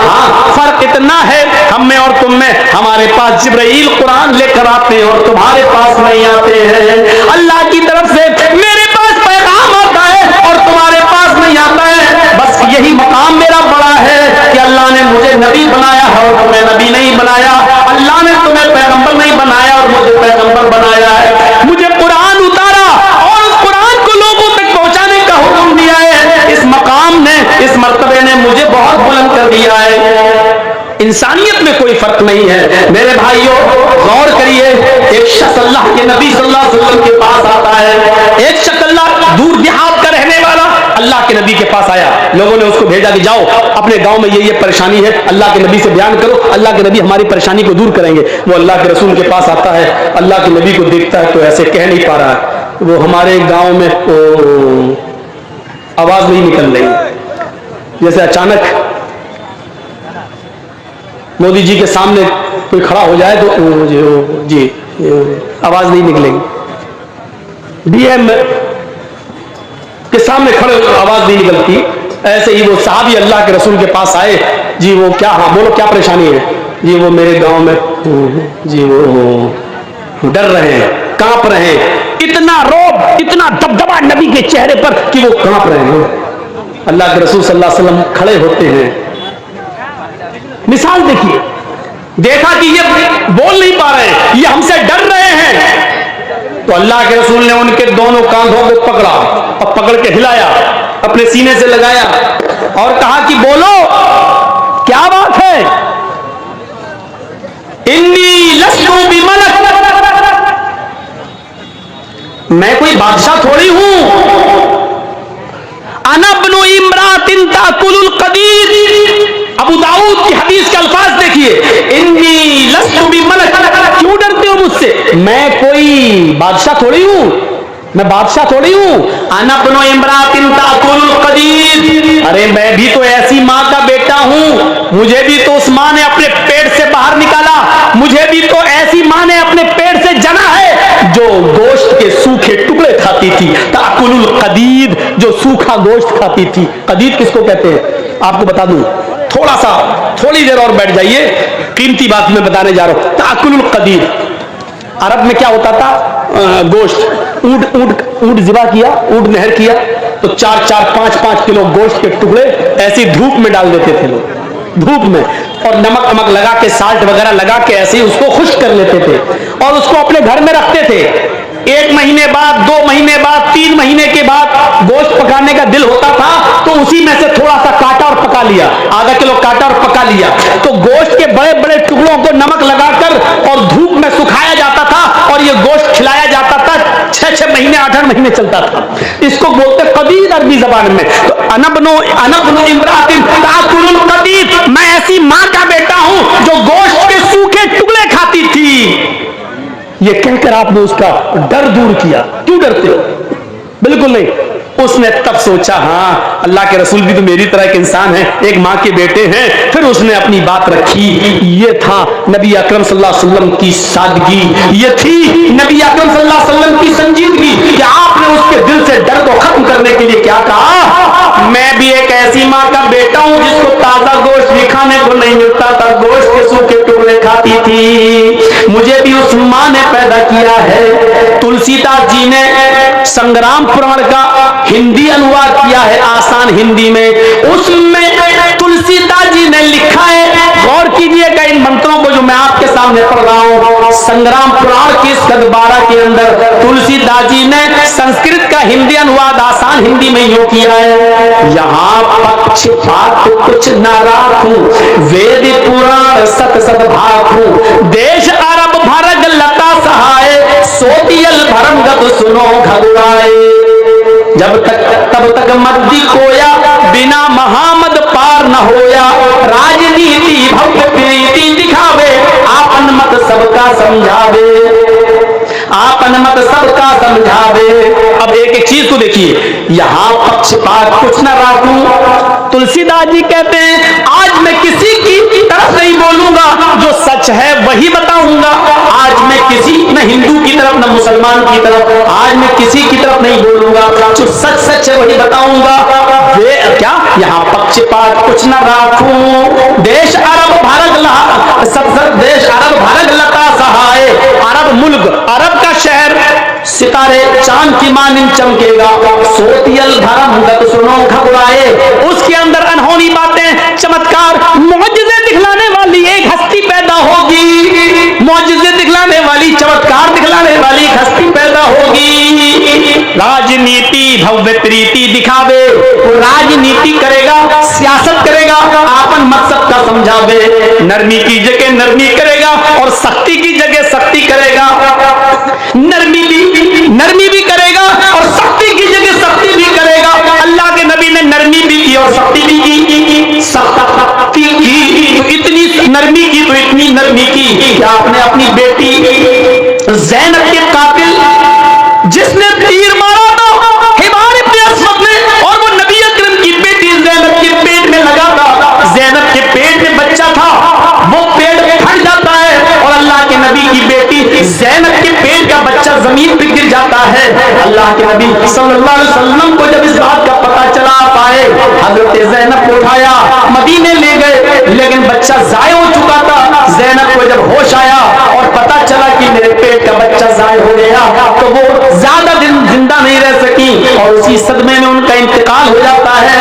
हाँ, फर्क इतना है हम में और तुम में, हमारे पास जिब्राइल कुरान लेकर आते हैं और तुम्हारे पास नहीं आते हैं। अल्लाह की तरफ से मेरे पास पैगाम आता है और तुम्हारे पास नहीं आता है। बस यही मकाम मेरा बड़ा है कि अल्लाह ने मुझे नबी बनाया है और तुम्हें नबी नहीं बनाया, अल्लाह ने तुम्हें पैगंबर नहीं बनाया और मुझे पैगंबर बनाया है, मुझे कुरान उतारा और उस कुरान को लोगों तक पहुंचाने का हुक्म दिया है। इस मकाम ने, इस मर्तबे ने मुझे बहुत बुलंद कर दिया है। इंसानियत में कोई फर्क नहीं है। मेरे भाइयों, गौर करिए, एक शख्स अल्लाह के नबी सल्लल्लाहु अलैहि वसल्लम के पास आता है, एक शख्स अल्लाह दूर देहात का रहने वाला अल्लाह के नबी के पास आया, लोगों ने उसको भेजा कि जाओ अपने गांव में ये परेशानी है, अल्लाह के नबी से बयान करो, अल्लाह के नबी हमारी परेशानी को दूर करेंगे। वो अल्लाह के रसूल के पास आता है, अल्लाह के नबी को देखता है तो ऐसे कह नहीं पा रहा है, वो हमारे गांव में आवाज नहीं निकल रही, जैसे अचानक मोदी जी के सामने कोई खड़ा हो जाए तो जी आवाज नहीं निकलेगी, डीएम के सामने खड़े आवाज नहीं निकलती। ऐसे ही वो साहबी अल्लाह के रसूल के पास आए, जी वो क्या, हाँ बोलो क्या परेशानी है? जी वो मेरे गांव में जी वो डर रहे हैं, कांप रहे हैं, इतना रौब, इतना दबदबा नबी के चेहरे पर कि वो कांप रहे हैं। अल्लाह के रसूल सल्लल्लाहु अलैहि वसल्लम खड़े होते हैं, मिसाल देखिए, देखा कि ये बोल नहीं पा रहे, ये हमसे डर रहे हैं, तो अल्लाह के रसूल ने उनके दोनों कांधों को पकड़ा और पकड़ के हिलाया, अपने सीने से लगाया और कहा कि बोलो क्या बात है? इन्नी लस्तु बिमलक, मैं कोई बादशाह थोड़ी हूं, अना इब्नु इमरातिन ताकुलुल कदीर। अबू दाऊद की हदीस के अल्फाज देखिए, इन्नी लस्तु बिमलक, क्यों डरते हो मुझसे? मैं कोई बादशाह थोड़ी हूं, मैं बादशाह थोड़ी हूं। अना इब्नु इमरातिन ताकुलुल कदीर, अरे मैं भी तो ऐसी मां का बेटा हूं, मुझे भी तो उस मां ने अपने पेट से बाहर निकाला, मुझे भी तो ऐसी मां ने अपने पेट से जना है जो गोश्त के सूखे टुकड़े खाती थी, ताकुलुल कदीर, जो सूखा गोश्त खाती थी। कदीर किसको कहते हैं आपको बता दूं, थोड़ी देर और बैठ जाइए, कीमती बात मैं बताने जा रहा हूं। ताकुलुल कदीर अरब में क्या होता था? गोश्त, ऊंट ज़िबा किया, ऊंट नहर किया तो 4-5 किलो गोश्त के टुकड़े ऐसी धूप में डाल देते थे लोग, धूप में, और नमक लगा के, साल्ट वगैरह लगा के ऐसे ही उसको खुश्क कर लेते थे और उसको अपने घर में रखते थे। 1 महीने बाद, 2 महीने बाद, 3 महीने के बाद गोश्त पकाने का दिल होता था तो उसी में से थोड़ा सा काटा और पका लिया, आधा किलो काटा और पका लिया, तो गोश्त के बड़े बड़े टुकड़ों को नमक लगाकर और धूप में सुखाया जाता था और ये गोश्त खिलाया जाता था, 6-6 महीने, 8-8 महीने चलता था। इसको बोलते कदीर अरबी जबान में। तो अनबनु इमरातिन ताकुलुल कदीर, मैं ऐसी मां का बेटा हूं जो गोश्त के सूखे टुकड़े खाती थी। ये कहकर आपने उसका डर दूर किया। क्यों डरते हो? बिल्कुल नहीं। उसने तब सोचा, हाँ अल्लाह के रसूल भी तो मेरी तरह एक इंसान है, एक माँ के बेटे हैं। फिर उसने अपनी बात रखी। ये था नबी अकरम सल्लल्लाहु अलैहि वसल्लम की सादगी, ये थी नबी अकरम सल्लल्लाहु अलैहि वसल्लम की संजीदगी कि आपने उसके दिल से डर को खत्म करने के लिए क्या कहा, मैं भी एक ऐसी माँ का बेटा हूं जिसको ताजा गोश्त भी खाने को नहीं मिलता था, गोश्त के सूखे टुकड़े खाती थी, मुझे भी उस माँ ने पैदा किया है। तुलसीदास जी ने संग्राम पुराण का हिंदी अनुवाद किया है आसान हिंदी में, उसमें तुलसीदास जी ने लिखा है, गौर कीजिएगा इन मंत्रों को जो मैं आपके सामने पढ़ रहा हूं। संग्राम पुराण के स्कंद 12 के अंदर तुलसीदास जी ने संस्कृत का हिंदी अनुवाद आसान हिंदी में यूं किया है, यहाँ पक्षपात कुछ न राखूं, वेद पुराण सत सत भाखूं, देश अरब भरग लता सहाय, सोतियल भरमगत सुनो घबराए, तब तक मद्दी कोया, बिना महामद पार न होया, राजनीति भव्य प्रीति दिखावे, आपन मत सबका समझावे, आपन मत सबका समझावे। अब एक एक चीज को देखिए, यहां पक्षपात कुछ न राखूं, तुलसीदास जी कहते हैं आज मैं किसी की तरफ नहीं बोलूंगा, जो सच है वही बताऊंगा, आज मैं किसी न हिंदू की तरफ न मुसलमान की तरफ, आज मैं किसी की तरफ नहीं बोलूंगा, जो सच सच है वही बताऊंगा। वे क्या यहाँ पक्षपात कुछ न राखूं, देश अरब भारत देश अरब भारत लता सहाय, अरब मुल्क, अरब का शहर सितारे चांद की मानिंद चमकेगा, सोतियल धर्म गत सुनो घबराए, उसके अंदर अनहोनी बातें, चमत्कार, मौजूदे दिखलाने वाली एक हस्ती पैदा होगी, मौजूदे दिखलाने वाली, चमत्कार दिखलाने वाली हस्ती पैदा होगी। राजनीति भव्य प्रीति दिखावे, वो राजनीति करेगा, सियासत करेगा, आपन मकसद का समझावे, नरमी की जगह नरमी करेगा और सख्ती की जगह सख्ती करेगा, नरमी भी करेगा और सख्ती की जगह सख्ती भी करेगा। अल्लाह के नबी ने नरमी भी की और सख्ती भी की, सख्ती की तो इतनी नरमी की, तो इतनी नरमी की कि आपने अपनी बेटी ज़ैनब के कातिल जिसने तीर मारा था हिमार इब्न असवद ने, और वो नबी अकरम की बेटी ज़ैनब के पेट में लगा था, ज़ैनब के पेट में बच्चा था, वो पेट फट जाता है और अल्लाह के नबी की बेटी ज़ैनब के पेट का बच्चा जमीन पर गिर जाता है। अल्लाह के नबी सल्लल्लाहु अलैहि वसल्लम को जब इस बात का पता चला पाए, हजरत ज़ैनब को उठाया मदीने ले गए, लेकिन बच्चा ज़ाय हो चुका था। ज़ैनब को जब होश आया और पता चला कि मेरे पेट का बच्चा ज़ाय हो गया, तो वो ज्यादा दिन जिंदा नहीं रह सकी और उसी सदमे में उनका इंतकाल हो जाता है।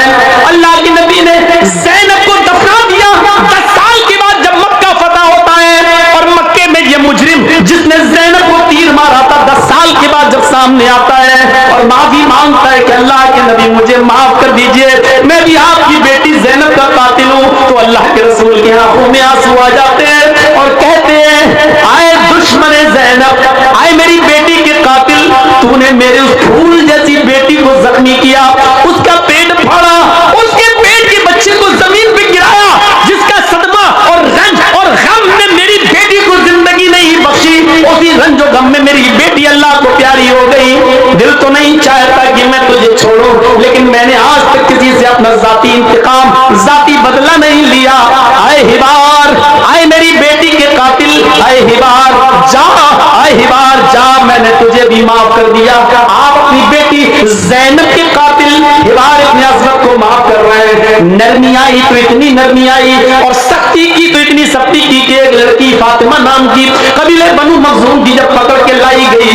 अल्लाह के नबी ने ज़ैनब को दफना दिया। 10 साल के बाद जब मक्का फतह होता है और मक्के में ये मुजरिम जिसने ज़ैनब को तीर मारा था 10 साल के बाद जब सामने आता है और माफी मांगता है कि अल्लाह के नबी मुझे माफ कर दीजिए, मैं भी आपकी बेटी ज़ैनब का कातिल हूं, तो अल्लाह के रसूल की आंखों में आंसू आ जाते हैं और कहते हैं, आए दुश्मन ज़ैनब, आए मेरी बेटी के कातिल, तूने मेरे उस फूल जैसी बेटी को जख्मी किया, उसका पेट फाड़ा, उसके पेट के बच्चे को जमीन पे गिराया, जिसका सदमा और रंज और गम ने मेरी बेटी को जिंदगी नहीं बख्शी, उसी रंज और गम में मेरी बेटी अल्लाह को प्यारी हो गई। दिल तो नहीं चाहता कि मैं तुझे छोड़ूं, लेकिन मैंने आज तक किसी से अपना जाती इंतकाम, जाती बदला नहीं लिया। आए हिबार, आए मेरी बेटी के कातिल, आए हिबार जा, आए हिबार जा, मैंने तुझे भी माफ कर दिया। आप अपनी बेटी ज़ैनब के कातिल हिबार इब्न असवद को माफ कर रहे हैं। नरमी आई तो इतनी नरमी आई और सख्ती की तो इतनी सख्ती की कि एक लड़की फातिमा नाम की कबीले बनु मखज़ूम की जब पकड़ के लाई गई,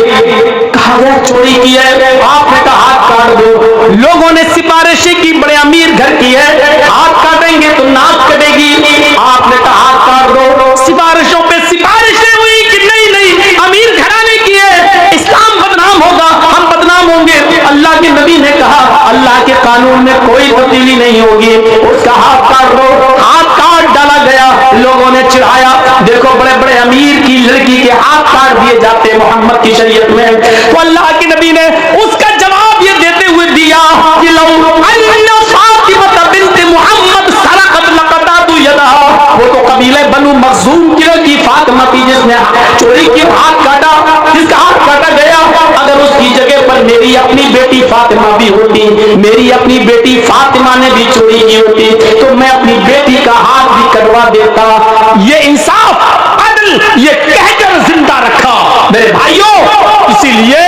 कहा गया चोरी की है, आपने कहा हाथ काट दो। लोगों ने सिफारिशें की, बड़े अमीर घर की है, हाथ काटेंगे तो नाक कटेगी, आपने कहा हाथ काट दो। सिफारिशों पे सिफारिशें हुई कि नहीं नहीं अमीर घराने की है, इस्लाम बदनाम होगा, हम बदनाम होंगे। अल्लाह के नबी ने कहा अल्लाह के कानून में कोई तब्दीली नहीं होगी, उसका हाथ काट दो। हाथ काट डाला गया, लोगों ने चिढ़ाया, देखो बड़े बड़े अमीर की लड़की के हाथ काट दिए जाते मोहम्मद की शरीयत में। तो अल्लाह के नबी ने उसका जवाब ये देते हुए दिया कि लौ अन्ना फातिमा बिन्त मुहम्मद सरक़त लक़तअतु यदहा, वो तो कबीले बनु मखज़ूम की लड़की फातिमा थी जिसने चोरी की हाथ काटा। मेरी अपनी बेटी फातिमा ने भी चोरी की होती तो मैं अपनी बेटी का हाथ भी कटवा देता। ये इंसाफ अदल ये कहकर जिंदा रखा मेरे भाइयों। इसीलिए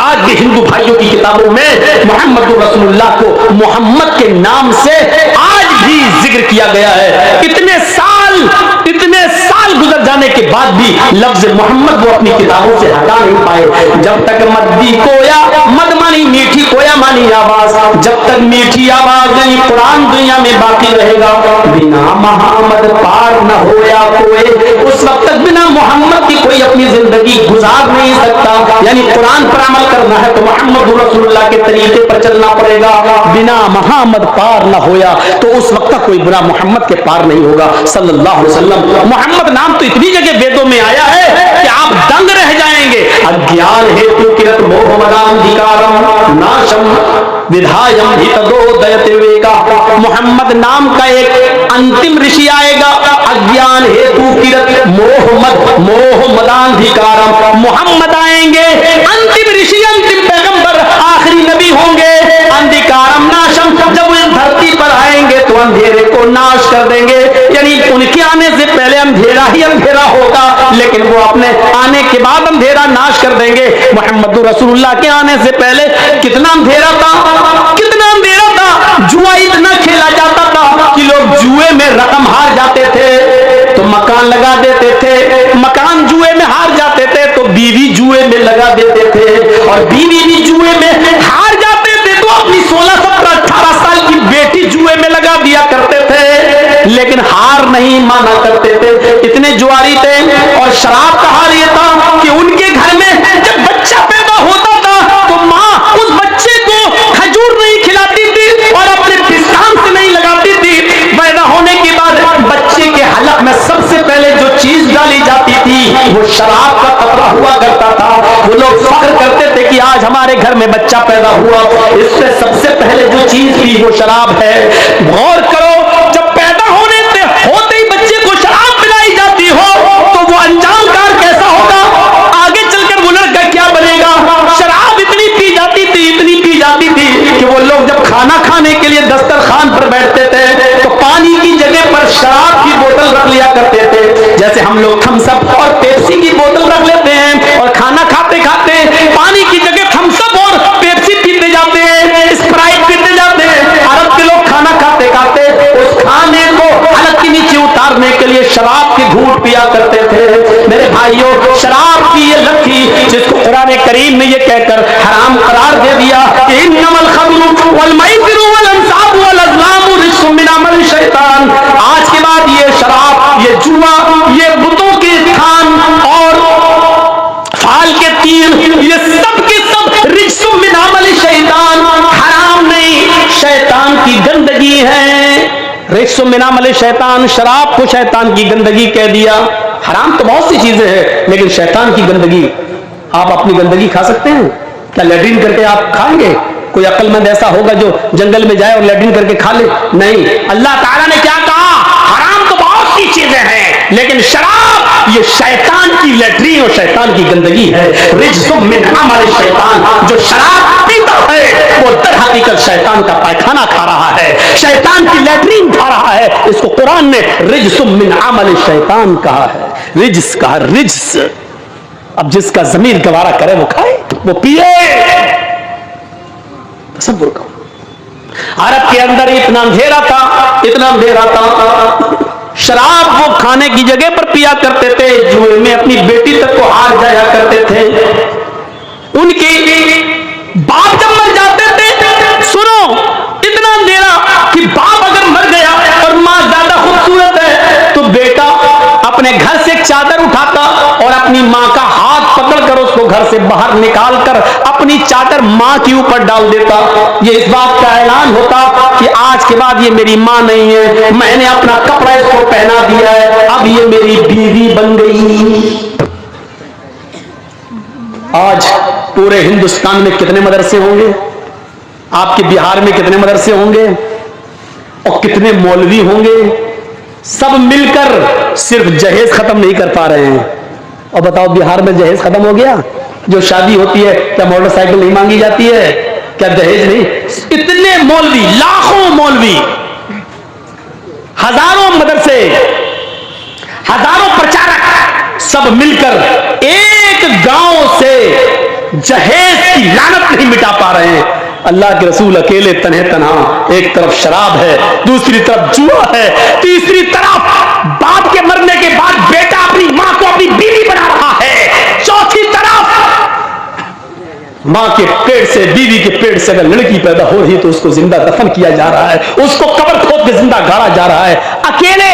आज भी हिंदू भाइयों की किताबों में मोहम्मद रसूलुल्लाह को मोहम्मद के नाम से आज भी जिक्र किया गया है। इतने साल गुजर जाने के बाद भी लफ्ज मोहम्मद वो अपनी किताबों से हटा नहीं पाए। जब तक मद्दी कोया मद मानी मीठी कोया मानी आवाज, जब तक मीठी आवाज नहीं कुरान दुनिया में बाकी रहेगा। बिना मोहम्मद पार न होया कोई, उस वक्त तक बिना मोहम्मद की कोई अपनी जिंदगी गुजार नहीं सकता। यानी कुरान पर अमल करना है तो मोहम्मद रसूलुल्लाह के तरीके पर चलना पड़ेगा। बिना मोहम्मद पार न होया तो उस वक्त तक कोई बिना मोहम्मद के पार नहीं होगा सल्लल्लाहु अलैहि वसल्लम। मोहम्मद नाम तो इतनी जगह वेदों में आया है कि आप दंग रह जाएंगे। अज्ञान हेतु किरत मोहम्मदाधिकारम नाशम विधायम हितदोदयते वेका। मोहम्मद नाम का एक अंतिम ऋषि आएगा। अज्ञान हेतु किरत मोहम्मदाधिकारम, मोहम्मद आएंगे अंतिम ऋषि अंतिम पैगंबर आखिरी नबी होंगे। अंधिकारम नाशम, जब इस धरती पर आएंगे तो अंधेरे को नाश कर देंगे। यानी उनके आने से पहले अंधेरा ही अंधेरा होगा, लेकिन वो अपने आने के बाद अंधेरा नाश कर देंगे। मोहम्मद रसूलुल्लाह के आने से पहले कितना अंधेरा था, कितना अंधेरा था। जुआ इतना खेला जाता था कि लोग जुए में रकम हार जाते थे तो मकान लगा देते थे, मकान जुए में हार जाते थे तो बीवी जुए में लगा देते थे, और बीवी भी जुए में हार जाते थे तो अपनी 16, 17, 18 साल की बेटी जुए में लगा दिया करते थे, लेकिन हार नहीं माना करते थे। इतने जुआरी थे। और शराब का हाल यह था कि उनके घर में जब बच्चा पैदा होता था तो माँ उस बच्चे को खजूर नहीं खिलाती थी और अपने पिस्तान से नहीं लगाती थी। पैदा होने के बाद बच्चे के हलक में सबसे पहले जो चीज डाली जाती थी वो शराब का कतरा हुआ करता था। वो लोग फख्र करते थे कि आज हमारे घर में बच्चा पैदा हुआ, इससे सबसे पहले जो चीज थी वो शराब है। गौर करो, जब पैदा होते ही बच्चे को शराब पिलाई जाती हो तो वो अंजाम कार कैसा होगा, आगे चलकर वो लड़का क्या बनेगा। शराब इतनी पी जाती थी कि वो लोग जब खाना खाने के लिए दस्तरखान पर बैठते थे तो पानी की जगह पर शराब की बोतल रख लिया करते थे। जैसे हम लोग थम्स अप और पेप्सी की बोतल रख लेते हैं और खाना खाते खाते पानी की जगह थम्स अप और पेप्सी पीते जाते हैं, स्प्राइट पीते जाते हैं। अरब के लोग खाना खाते खाते उस खाने को हलक के नीचे उतारने के लिए शराब की घूंट पिया करते थे। मेरे भाइयों, शराब की ये लत थी जिसको कुरान करीम ने ये कहकर हराम करार दे दिया कि इन्नमल खम्रु वल मैसिरु वल अंसाबु वल अज़लामु रिज्सुम मिन अमल शैतान। आज के बाद ये शराब, ये जुआ, ये बुतों के खान और फाल के तीर, ये सब के सब रिज्सुम मिन अमल शैतान, हराम नहीं, शैतान की गंदगी है। रिज्सुम मिन अमल शैतान, शराब को शैतान की गंदगी कह दिया। हराम तो बहुत सी चीजें हैं, लेकिन शैतान की गंदगी। आप अपनी गंदगी खा सकते हैं क्या? लैट्रिन करके आप खाएंगे? कोई अक्लमंद ऐसा होगा जो जंगल में जाए और लैट्रिन करके खा ले? नहीं। अल्लाह ताला ने क्या कहा? हराम तो बहुत सी चीजें हैं, लेकिन शराब ये शैतान की लैट्रिन और शैतान की गंदगी है। रिज्सुम मिन अमल शैतान, जो शराब पीता है वो दर हकीकत शैतान का पैखाना खा रहा है, शैतान की लैट्रिन खा रहा है। इसको कुरान ने रिज्सुम मिन अमल शैतान कहा है, रिज्स कहा, रिज्स। अब जिसका जमीन गवारा करे वो खाए, वो पिए। तसव्वुर करो, अरब के अंदर इतना अंधेरा था, शराब वो खाने की जगह पर पिया करते थे, जुए में अपनी बेटी तक को हार जाया करते थे। उनके बाप जब मर जाते थे, सुनो, इतना अंधेरा कि बाप अगर मर गया और मां ज्यादा खूबसूरत है तो बेटा अपने घर से एक चादर उठाता और अपनी मां का हाथ पकड़कर उसको घर से बाहर निकालकर अपनी चादर मां के ऊपर डाल देता। ये इस बात का ऐलान होता कि आज के बाद ये मेरी मां नहीं है, मैंने अपना कपड़ा इसको पहना दिया है, अब ये मेरी बीवी बन गई। आज पूरे हिंदुस्तान में कितने मदरसे होंगे? आपके बिहार में कितने मदरसे होंगे और कितने मौलवी होंगे? सब मिलकर सिर्फ जहेज खत्म नहीं कर पा रहे हैं। और बताओ, बिहार में जहेज खत्म हो गया? जो शादी होती है क्या मोटरसाइकिल नहीं मांगी जाती है? क्या दहेज नहीं? इतने मौलवी, लाखों मौलवी, हजारों मदरसे, हजारों प्रचारक सब मिलकर एक गांव से जहेज की लानत नहीं मिटा पा रहे हैं। अल्लाह के रसूल अकेले तन्हे तन्हा, एक तरफ शराब है, दूसरी तरफ जुआ है, तीसरी तरफ बाप के मरने के बाद बेटा अपनी मां को अपनी बीवी बना रहा है, चौथी तरफ मां के पेट से, बीवी के पेट से अगर लड़की पैदा हो रही तो उसको जिंदा दफन किया जा रहा है, उसको कब्र खोद के जिंदा गाड़ा जा रहा है। अकेले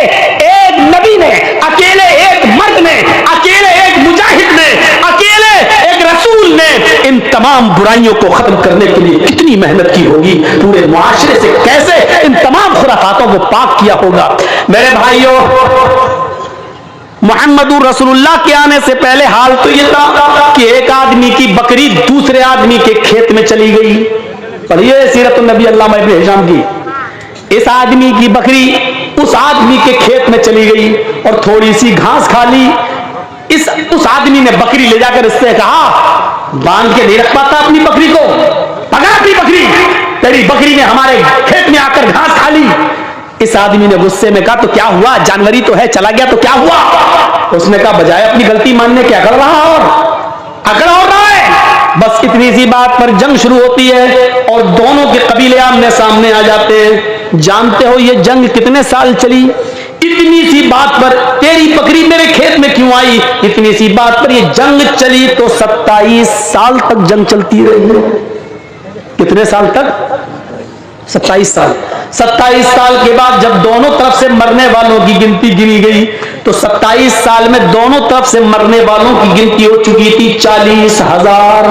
एक नबी ने, अकेले एक मर्द ने, अकेले एक मुजाहिद ने, अकेले एक रसूल ने इन तमाम बुराइयों को खत्म करने के लिए कितनी मेहनत की होगी, पूरे मुआशरे से कैसे इन तमाम खुराफातों को पाक किया होगा। मेरे भाइयों, मुहम्मदुर रसूलुल्लाह के आने से पहले हाल तो यह था कि एक आदमी की बकरी दूसरे आदमी के खेत में चली गई। पढ़िए सीरत नबी अल्लामा इब्न हिशाम की। इस आदमी की बकरी उस आदमी के खेत में चली गई और थोड़ी सी घास खा ली। उस आदमी ने बकरी ले जाकर इससे कहा, बांध के नहीं रख पाता अपनी बकरी को, पकड़ अपनी बकरी, तेरी बकरी ने हमारे खेत में आकर घास खा ली। इस आदमी ने गुस्से में कहा, तो क्या हुआ, जानवरी तो है, चला गया तो क्या हुआ? उसने कहा, बजाय अपनी गलती मानने के अकड़ रहा है। बस इतनी सी बात पर जंग शुरू होती है और दोनों के कबीले आमने सामने आ जाते हैं। जानते हो ये जंग कितने साल चली? इतनी सी बात पर, तेरी बकरी मेरे खेत में क्यों आई, इतनी सी बात पर ये जंग चली तो 27 साल तक जंग चलती रही। कितने साल तक? 27 साल। 27 साल के बाद जब दोनों तरफ से मरने वालों की गिनती गिनी गई तो 27 साल में दोनों तरफ से मरने वालों की गिनती हो चुकी थी 40,000।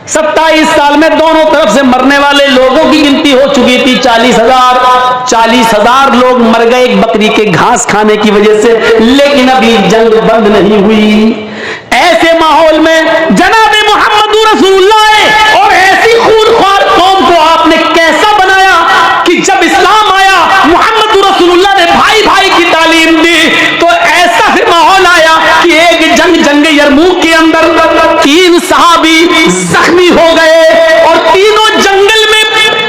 27 साल में दोनों तरफ से मरने वाले लोगों की गिनती हो चुकी थी 40,000। 40,000 लोग मर गए एक बकरी के घास खाने की वजह से, लेकिन अभी जंग बंद नहीं हुई। ऐसे माहौल में जनाब मोहम्मद रसूलुल्लाह और ऐसी खूनख्वार कौम को आपने कैसा बनाया कि जब इस्लाम आया, मोहम्मद रसूलुल्लाह ने भाई भाई की तालीम दी, तो ऐसा फिर माहौल आया कि एक जंग यरमूक के अंदर 3 सहाबी जख्मी हो गए और तीनों जंगल में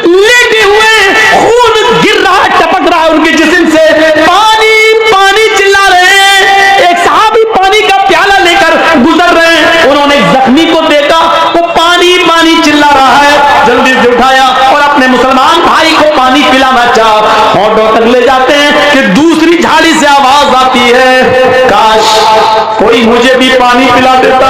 लेटे हुए, खून गिर रहा, टपक रहा है उनके जिस्म से, पानी पानी चिल्ला रहे हैं। एक सहाबी पानी का प्याला लेकर गुजर रहे हैं, उन्होंने जख्मी को देखा, वो पानी पानी चिल्ला रहा है, जल्दी से उठाया और अपने मुसलमान भाई को पानी पिलाना चाहा, होठों तक ले जाते हैं कि दूसरी झाड़ी से आवाज आती है, काश कोई मुझे भी पानी पिला देता।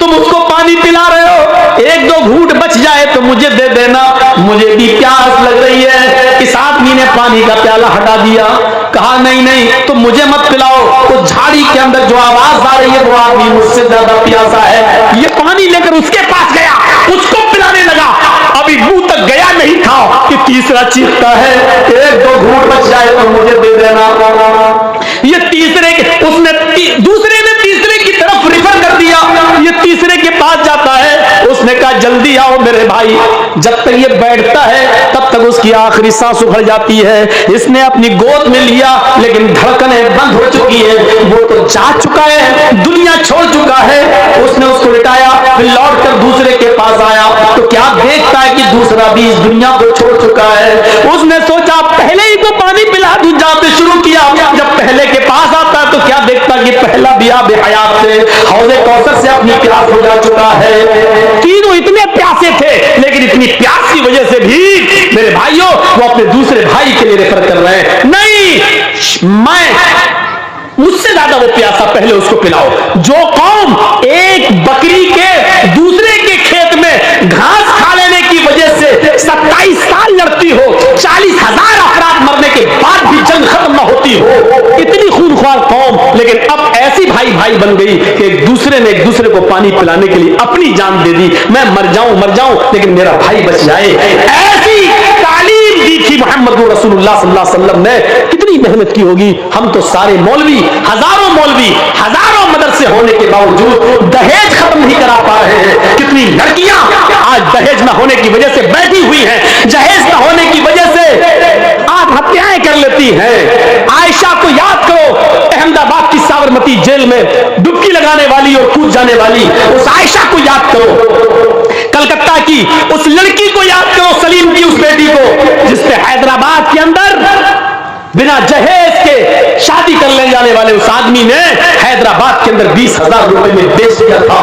तुम उसको पानी पिला रहे हो, 1-2 घूंट बच जाए तो मुझे दे देना, मुझे भी प्यास लग रही है। इस आदमी ने पानी का प्याला हटा दिया, कहा नहीं नहीं तुम मुझे मत पिलाओ, तो झाड़ी के अंदर जो आवाज आ रही है वो आदमी मुझसे ज्यादा प्यासा है। ये पानी लेकर उसके पास गया, उसको पिलाने लगा, अभी मुंह तक गया नहीं था कि तीसरा चीखता है, 1-2 घूंट बच जाए तो मुझे दे देना। ये दूसरे ने तीसरे की तरफ रिफर कर दिया, ये तीसरे के पास जाता है, उसने कहा जल्दी आओ मेरे भाई। जब तक ये बैठता है तब तक उसकी आखिरी सांस उखड़ जाती है। इसने अपनी गोद में लिया लेकिन धड़कनें बंद हो चुकी है, वो तो जा चुका है, दुनिया छोड़ चुका है। उसने उसको लिटाया, फिर लौट कर दूसरे के पास आया तो क्या देखता है कि दूसरा भी इस दुनिया को छोड़ चुका है। उसने सोचा पहले ही तो पानी पिला दूं, जाते शुरू किया। जब पहले के पास आता तो क्या देखता कि पहला भी आबे हयात से, हौज़े कौसर से अपनी प्यास बुझा चुका है। तीनों इतने प्यासे थे, लेकिन इतनी प्यास की वजह से भी मेरे भाइयों वो अपने दूसरे भाई के लिए रेफर कर रहे हैं, नहीं मुझसे ज्यादा वो प्यासा, पहले उसको पिलाओ। जो कौम एक बकरी के दूसरे के खेत में घास खा लेने की वजह से 27 साल लड़ती हो, 40,000 अफराद मरने के बाद भी जंग खत्म न होती हो, इतनी खूनख्वार कौम, लेकिन अब ऐसी भाई भाई बन गई कि एक दूसरे ने एक दूसरे को पानी पिलाने के लिए अपनी जान दे दी। मैं मर जाऊं लेकिन मेरा भाई बच जाए। ऐसी तालीम दी थी मोहम्मद रसूलुल्लाह सल्लल्लाहु अलैहि वसल्लम ने। कितनी मेहनत की होगी। हम तो सारे मौलवी, हजारों मदरसे होने के बावजूद दहेज खत्म नहीं करा पा रहे हैं। कितनी लड़कियां आज दहेज न होने की वजह से बैठी हुई हैं, दहेज न होने की वजह से आत्महत्याएं कर लेती हैं। आयशा को याद करो, अहमदाबाद की साबरमती जेल में डुबकी लगाने वाली और कूद जाने वाली उस आयशा को याद करो। कलकत्ता उस लड़की को याद करो, सलीम की उस बेटी को, जिसपे हैदराबाद के अंदर बिना जहेज के शादी कर ले जाने वाले उस आदमी ने हैदराबाद के अंदर 20,000 रुपए में बेच दिया था।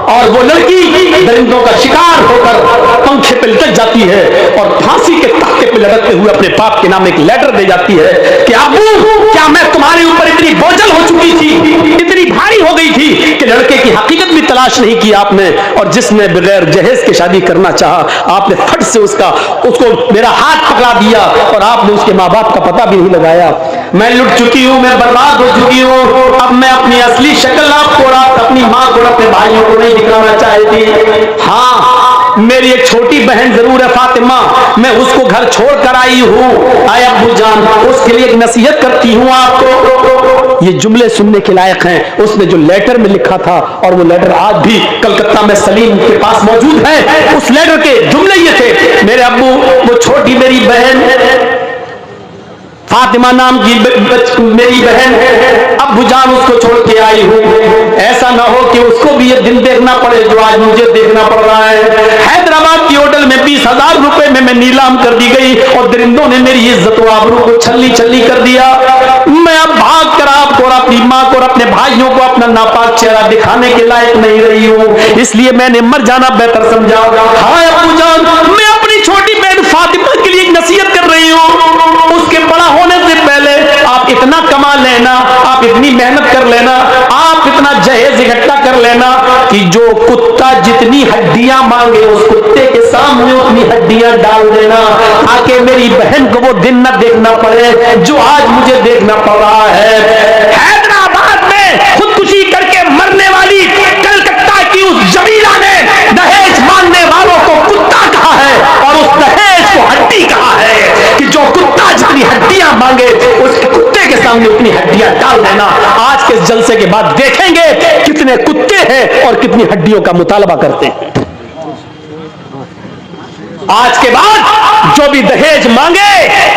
और वो लड़की दरिंदों का शिकार होकर पंखे पे लटक जाती है और फांसी के तख्ते पे लटकते हुए अपने बाप के नाम एक लेटर दे जाती है कि अब्बू, क्या मैं तुम्हारे ऊपर इतनी बोझल हो चुकी थी, इतनी भारी हो गई थी कि लड़के की हकीकत भी तलाश नहीं की आपने, और जिसने बगैर जहेज के शादी करना चाहा आपने फट से उसको मेरा हाथ पकड़ा दिया और आपने उसके माँ बाप का पता भी नहीं लगाया। मैं लुट चुकी हूं, मैं बर्बाद हो चुकी हूं। अब मैं अपनी असली शक्ल आपको, अपनी मां को, अपने भाइयों को नहीं दिखाना चाहती। हाँ, मेरी एक छोटी बहन जरूर है फातिमा, मैं उसको घर छोड़ कर आई हूं। आए अब्बू जान, उसके लिए एक नसीहत करती हूं आपको। ये जुमले सुनने के लायक हैं। उसने जो लेटर में लिखा था, और वो लेटर आज भी कलकत्ता में सलीम के पास मौजूद है। उस लेटर के जुमले ये थे, मेरे अब्बू, वो छोटी मेरी बहन फातिमा नाम की मेरी बहन है, अब्बू जान उसको छोड़ के आई हूं। ऐसा ना हो कि उसको भी ये दिन देखना पड़े जो आज मुझे देखना पड़ रहा है। हैदराबाद की होटल में 20,000 रुपए में मैं नीलाम कर दी गई और दरिंदों ने मेरी इज्जत व आबरू को छल्ली छल्ली कर दिया। मैं अब भाग कर आपको और अपनी माँ को और अपने भाइयों को अपना नापाक चेहरा दिखाने के लायक नहीं रही हूं, इसलिए मैंने मर जाना बेहतर समझा। हाँ अब्बू जान, मैं अपनी छोटी बहन फातिमा के लिए एक नसीहत कर रही हूं। उसके बड़ा होने से पहले आप इतना कमा लेना, आप इतनी मेहनत कर लेना, आप इतना जहेज इकट्ठा कर लेना कि जो कुत्ता जितनी हड्डियां मांगे उस कुत्ते के सामने उतनी हड्डियां डाल देना, ताकि मेरी बहन को वो दिन न देखना पड़े जो आज मुझे देखना पड़ रहा है। हैदराबाद में खुदकुशी करके मरने वाली कलकत्ता की उस जमीला ने दहेज मांगने वालों को कुत्ता कहा है और उस दहेज को हड्डी कहा है कि जो कुत्ता जितनी हड्डियां मांगे उस कुत्ते के सामने उतनी हड्डियां डाल देना। आज के जलसे के बाद देखेंगे कितने कुत्ते हैं और कितनी हड्डियों का मुतालबा करते हैं। आज के बाद जो भी दहेज मांगे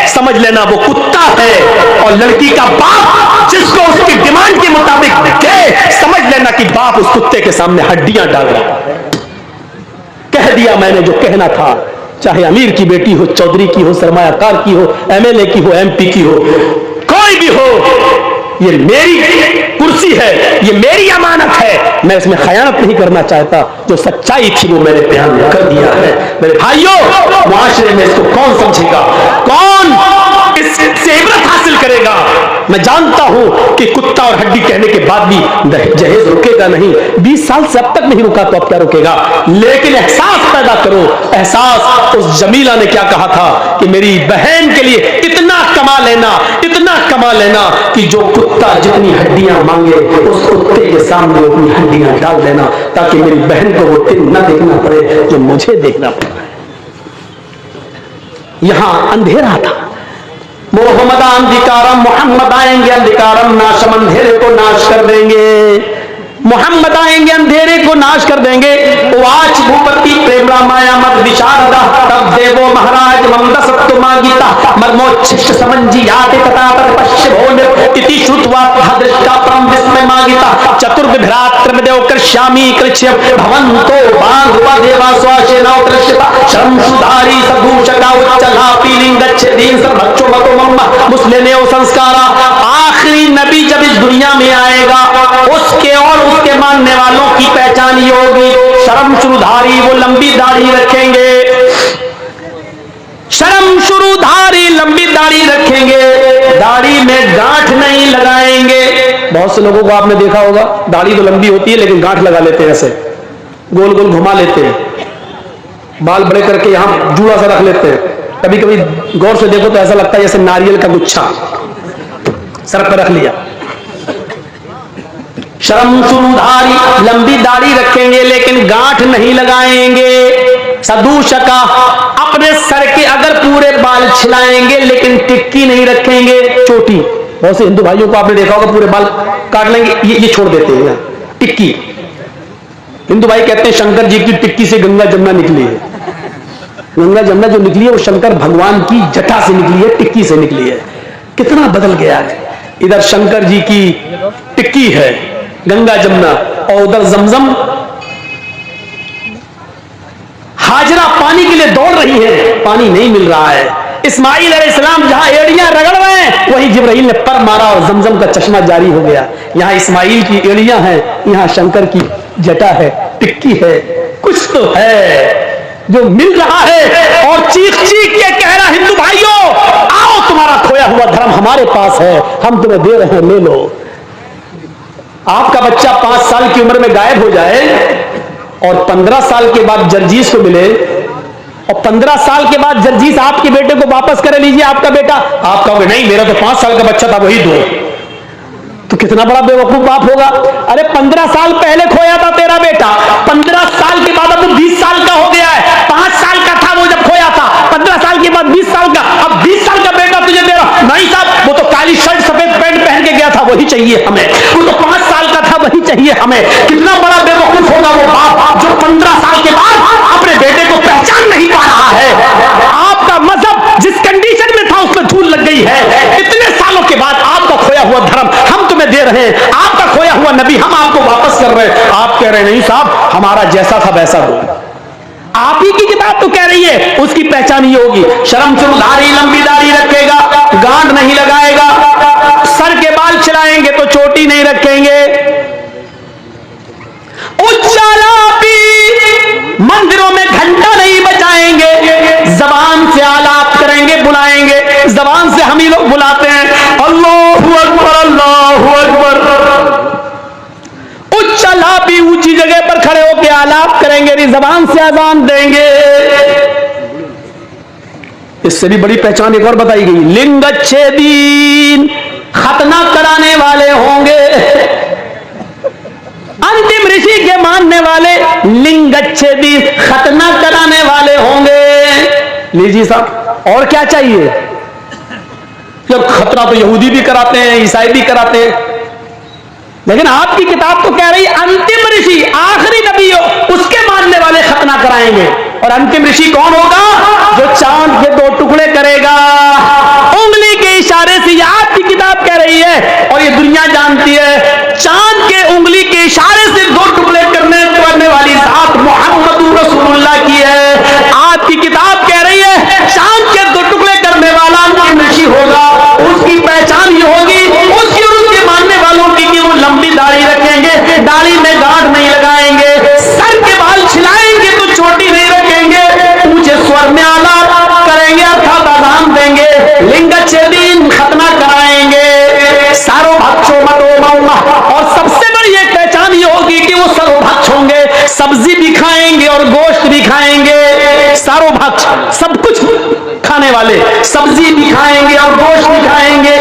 समझ लेना वो कुत्ता है, और लड़की का बाप जिसको उसकी डिमांड के मुताबिक दे समझ लेना कि बाप उस कुत्ते के सामने हड्डियां डाल रहा है। कह दिया मैंने जो कहना था, चाहे अमीर की बेटी हो, चौधरी की हो, सरमायाकार की हो, एमएलए की हो, एमपी की हो, कोई भी हो, ये मेरी कुर्सी है, ये मेरी अमानत है, मैं इसमें खयानत नहीं करना चाहता। जो सच्चाई थी वो मैंने बयान कर दिया है। मेरे भाइयों, मुआशरे में इसको कौन समझेगा, कौन इससे इबरत हासिल करेगा? मैं जानता हूं कि कुत्ता और हड्डी कहने के बाद भी जहेज रुकेगा नहीं। 20 साल से अब तक नहीं रुका तो अब क्या रुकेगा? लेकिन एहसास पैदा करो, एहसास। उस जमीला ने क्या कहा था कि मेरी बहन के लिए इतना कमा लेना, इतना कमा लेना कि जो कुत्ता जितनी हड्डियां मांगे उस कुत्ते के सामने उतनी हड्डियां डाल देना, ताकि मेरी बहन को वो दिन न देखना पड़े जो मुझे देखना पड़ रहा है। यहां अंधेरा था। मोहम्मद अंधिकारम, मोहम्मद आएंगे अंधिकारम नाशम, अंधेरे को नाश कर देंगे। मोहम्मद आएंगे अंधेरे को नाश कर देंगे। वाच भूपति प्रेम रामाया मत विशारदा, तब देवो महाराज ममदा सत्य मांगिता मर्मोच्छिष्ट समंजी याते तथा पश्य भोन इति श्रुत्वा दृष्टा परम विस्मय मांगिता चतुर्विभ्रात्र देव कृष्यामी कृष्य भवंतो बांधवा देवा स्वाशेना कृष्यता शर्म सुधारी सदूषका उच्चला पीलिंग गच्छेदीन सब बच्चों मतो मम्मा मुस्लिम संस्कारा। आखिरी नबी जब इस दुनिया में आएगा उसके और उसके मानने वालों की पहचान ये होगी, शर्म शुरूधारी, वो लंबी दाढ़ी रखेंगे, शर्म शुरूधारी लंबी दाढ़ी रखेंगे, दाढ़ी में गांठ नहीं लगाएंगे। बहुत से लोगों को आपने देखा होगा, दाढ़ी तो लंबी होती है लेकिन गांठ लगा लेते हैं, ऐसे गोल गोल घुमा लेते हैं, बाल बड़े करके यहां जूड़ा सा रख लेते हैं। कभी कभी गौर से देखो तो ऐसा लगता है जैसे नारियल का गुच्छा सर पर रख लिया। शर्म शुरूधारी लंबी दाढ़ी रखेंगे लेकिन गांठ नहीं लगाएंगे। सदूषका अपने सर के अगर पूरे बाल छिलाएंगे लेकिन टिक्की नहीं रखेंगे, चोटी। बहुत से हिंदू भाइयों को आपने देखा होगा पूरे बाल काट लेंगे, ये छोड़ देते हैं टिक्की। हिंदू भाई कहते हैं शंकर जी की टिक्की से गंगा जमुना निकली है। गंगा जमुना जो निकली है वो शंकर भगवान की जटा से निकली है, टिक्की से निकली है। कितना बदल गया है। इधर शंकर जी की टिक्की है गंगा जमुना, और उधर जमजम हाजरा पानी के लिए दौड़ रही है, पानी नहीं मिल रहा है। इस्माइल अलैहिस्सलाम जहां एड़ियां रगड़ रहे हैं, वही जिब्राइल ने पर मारा और जमजम का चश्मा जारी हो गया। यहां इस्माइल की एड़ियां हैं, यहां शंकर की जटा है, टिक्की है, कुछ तो है जो मिल रहा है। और चीख चीख के कह रहा, हिंदू भाइयों आओ, तुम्हारा खोया हुआ धर्म हमारे पास है, हम तुम्हें दे रहे हैं, ले लो। आपका बच्चा 5 साल की उम्र में गायब हो जाए और 15 साल के बाद जर्जीस को मिले, और 15 साल के बाद जर्जीस आपके बेटे को वापस करे, लीजिए आपका बेटा, आप कहोगे नहीं मेरा तो 5 साल का बच्चा था, वही दो। तो कितना बड़ा बेवकूफ बाप होगा। अरे 15 साल पहले खोया था तेरा बेटा, 15 साल के बाद अब तो 20 साल का हो गया है। 5 साल का था वो जब खोया था, 15 साल के बाद 20 साल का, अब 20 साल का बेटा तुझे दे रहा। नहीं साहब, वो तो काली शर्ट सफेद पैंट पहन के गया था, वही चाहिए हमें। वो तो 5 साल का था, वही चाहिए हमें। कितना बड़ा बेवकूफ होगा वो बाप जो 15 साल के बाद अपने बेटे को पहचान नहीं पा रहा है। आपका मजहब जिस कंडीशन में था उसमें धूल लग गई है। इतने सालों के बाद आपका खोया हुआ धर्म हम तुम्हें दे रहे हैं, आपका खोया हुआ नबी हम आपको वापस कर रहे हैं। आप कह रहे नहीं साहब हमारा जैसा था वैसा दो। आप ही की किताब तो कह रही है उसकी पहचान ये होगी, शर्म से दाढ़ी लंबी दाढ़ी रखेगा, गांड नहीं लगाएगा, सर के बाल छिलाएंगे तो चोटी नहीं रखेंगे, उच्चालापी मंदिरों में घंटा नहीं बजाएंगे, जबान से आलाप करेंगे, बुलाएंगे। जबान से हम ही लोग बुलाते हैं अल्लाहु अकबर अल्लाहु अकबर। उच्चालापी ऊंची जगह पर खड़े होकर आलाप करेंगे, जबान से अजान देंगे। इससे भी बड़ी पहचान एक और बताई गई, लिंगच्छेदीन, खतना कराने वाले होंगे। अंतिम ऋषि के मानने वाले लिंगच्छेदी, खतना कराने वाले होंगे। लीजिए साहब, और क्या चाहिए? जब खतना तो यहूदी भी कराते हैं, ईसाई भी कराते हैं, लेकिन आपकी किताब तो कह रही अंतिम ऋषि, आखिरी नबी हो, उसके मानने वाले खतना कराएंगे। और अंतिम ऋषि कौन होगा? जो चांद के 2 टुकड़े करेगा उंगली के इशारे से। ये आपकी किताब कह रही है और ये दुनिया जानती है, चांद के उंगली के इशारे से 2 टुकड़े करने वाली जात मोहम्मद रसूलुल्लाह की है। आपकी किताब कह रही है चांद के 2 टुकड़े करने वाला अंतिम ऋषि होगा। उसकी पहचान ये होगी, उसकी और उसके मानने वालों की, कि वो लंबी दाढ़ी रखेंगे, दाढ़ी में गांठ नहीं लगाएंगे, सर के बाल छिलाएंगे तो चोटी नहीं रखेंगे, ऊंचे स्वर में आलाप करेंगे, अर्थात अजान देंगे, लिंगच्छेदीन, खतना कराएंगे, सर्वभक्षो मतो मौला। और सबसे बड़ी एक पहचान ये होगी कि वो सर्वभक्ष होंगे, सब्जी भी खाएंगे और गोश्त भी खाएंगे। सर्वभक्ष, सब कुछ खाने वाले, सब्जी भी खाएंगे और गोश्त भी खाएंगे,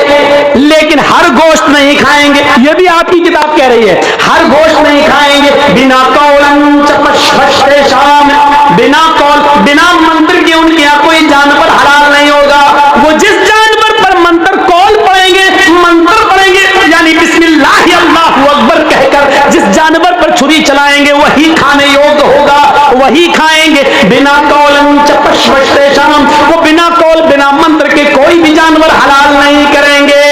लेकिन हर गोश्त नहीं खाएंगे। ये भी आपकी किताब कह रही है, हर गोश्त नहीं खाएंगे। बिना कौलन चपशे शाम, बिना कौल, बिना मंत्र के उनके यहाँ कोई जानवर हलाल नहीं होगा। वो जिस जानवर पर मंत्र कौल पढ़ेंगे, मंत्र पढ़ेंगे, यानी बिस्मिल्लाह अल्लाहु अकबर कहकर जिस जानवर पर छुरी चलाएंगे वही खाने योग्य होगा, वही खाएंगे। बिना कौलन चपशे शाम, वो बिना कौल बिना मंत्र के कोई भी जानवर हलाल नहीं करेंगे।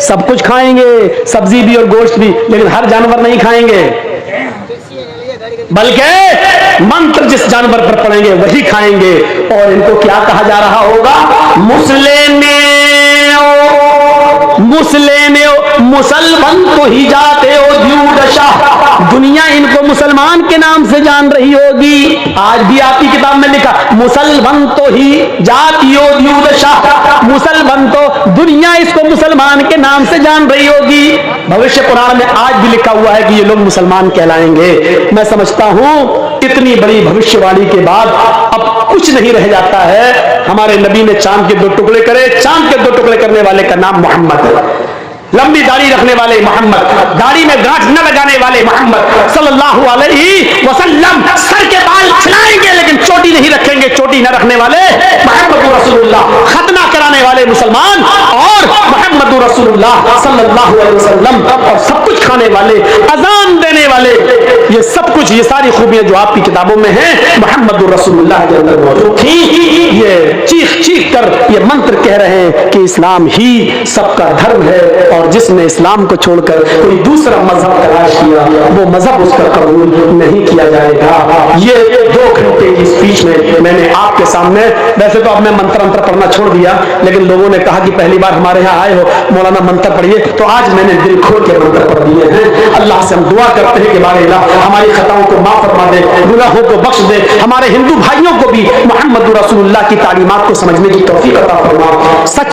सब कुछ खाएंगे, सब्जी भी और गोश्त भी, लेकिन हर जानवर नहीं खाएंगे, बल्कि मंत्र जिस जानवर पर पढ़ेंगे वही खाएंगे। और इनको क्या कहा जा रहा होगा? मुसलमान तो ही जाते हो द्यूदशा। दुनिया इनको मुसलमान के नाम से जान रही होगी। आज भी आपकी किताब में लिखा मुसलमान तो ही जातियो द्यूदशा, मुसलमान तो दुनिया इसको मुसलमान के नाम से जान रही होगी। भविष्य पुराण में आज भी लिखा हुआ है कि ये लोग मुसलमान कहलाएंगे। मैं समझता हूं इतनी बड़ी भविष्यवाणी के बाद अब कुछ नहीं रह जाता है। हमारे नबी ने चांद के 2 टुकड़े करे, चांद के 2 टुकड़े करने वाले का नाम मोहम्मद है। लंबी दाढ़ी रखने वाले मोहम्मद, दाढ़ी में गांठ न लगाने वाले मोहम्मद सल्लल्लाहु अलैहि वसल्लम, सर के बाल छिलाएंगे लेकिन चोटी नहीं रखेंगे, चोटी न रखने वाले मोहम्मद रसूलुल्लाह, खतना कराने वाले मुसलमान और मोहम्मद रसूलुल्लाह सल्लल्लाहु अलैहि वसल्लम, और सब कुछ खाने वाले, अजान देने वाले, ये सब कुछ, ये सारी खूबियां जो आपकी किताबों में हैं मोहम्मद रसूलुल्लाह के अंदर मौजूद थी। ये चीख चीख कर ये मंत्र कह रहे हैं कि इस्लाम ही सबका धर्म है, और जिसने इस्लाम को छोड़कर कोई दूसरा मजहब तलाश किया वो मजहब उसका कबूल नहीं किया जाएगा। ये 2 बीच में मैंने आपके सामने, वैसे तो अब मैं मंत्र पढ़ना छोड़ दिया, लेकिन लोगों ने कहा कि पहली बार हमारे यहाँ आए हो, मौलाना मंत्र पढ़िए, तो आज मैंने दिल खोल के मंत्र पढ़ दिए हैं। अल्लाह से हम दुआ करते हैं कि बारे अल्लाह हमारी खताओं को माफ फरमा दे, गुनाहों को बख्श दे, हमारे हिंदू भाइयों को भी मोहम्मद रसूलुल्लाह की तालीमात को समझने की तौफीक अता फरमा।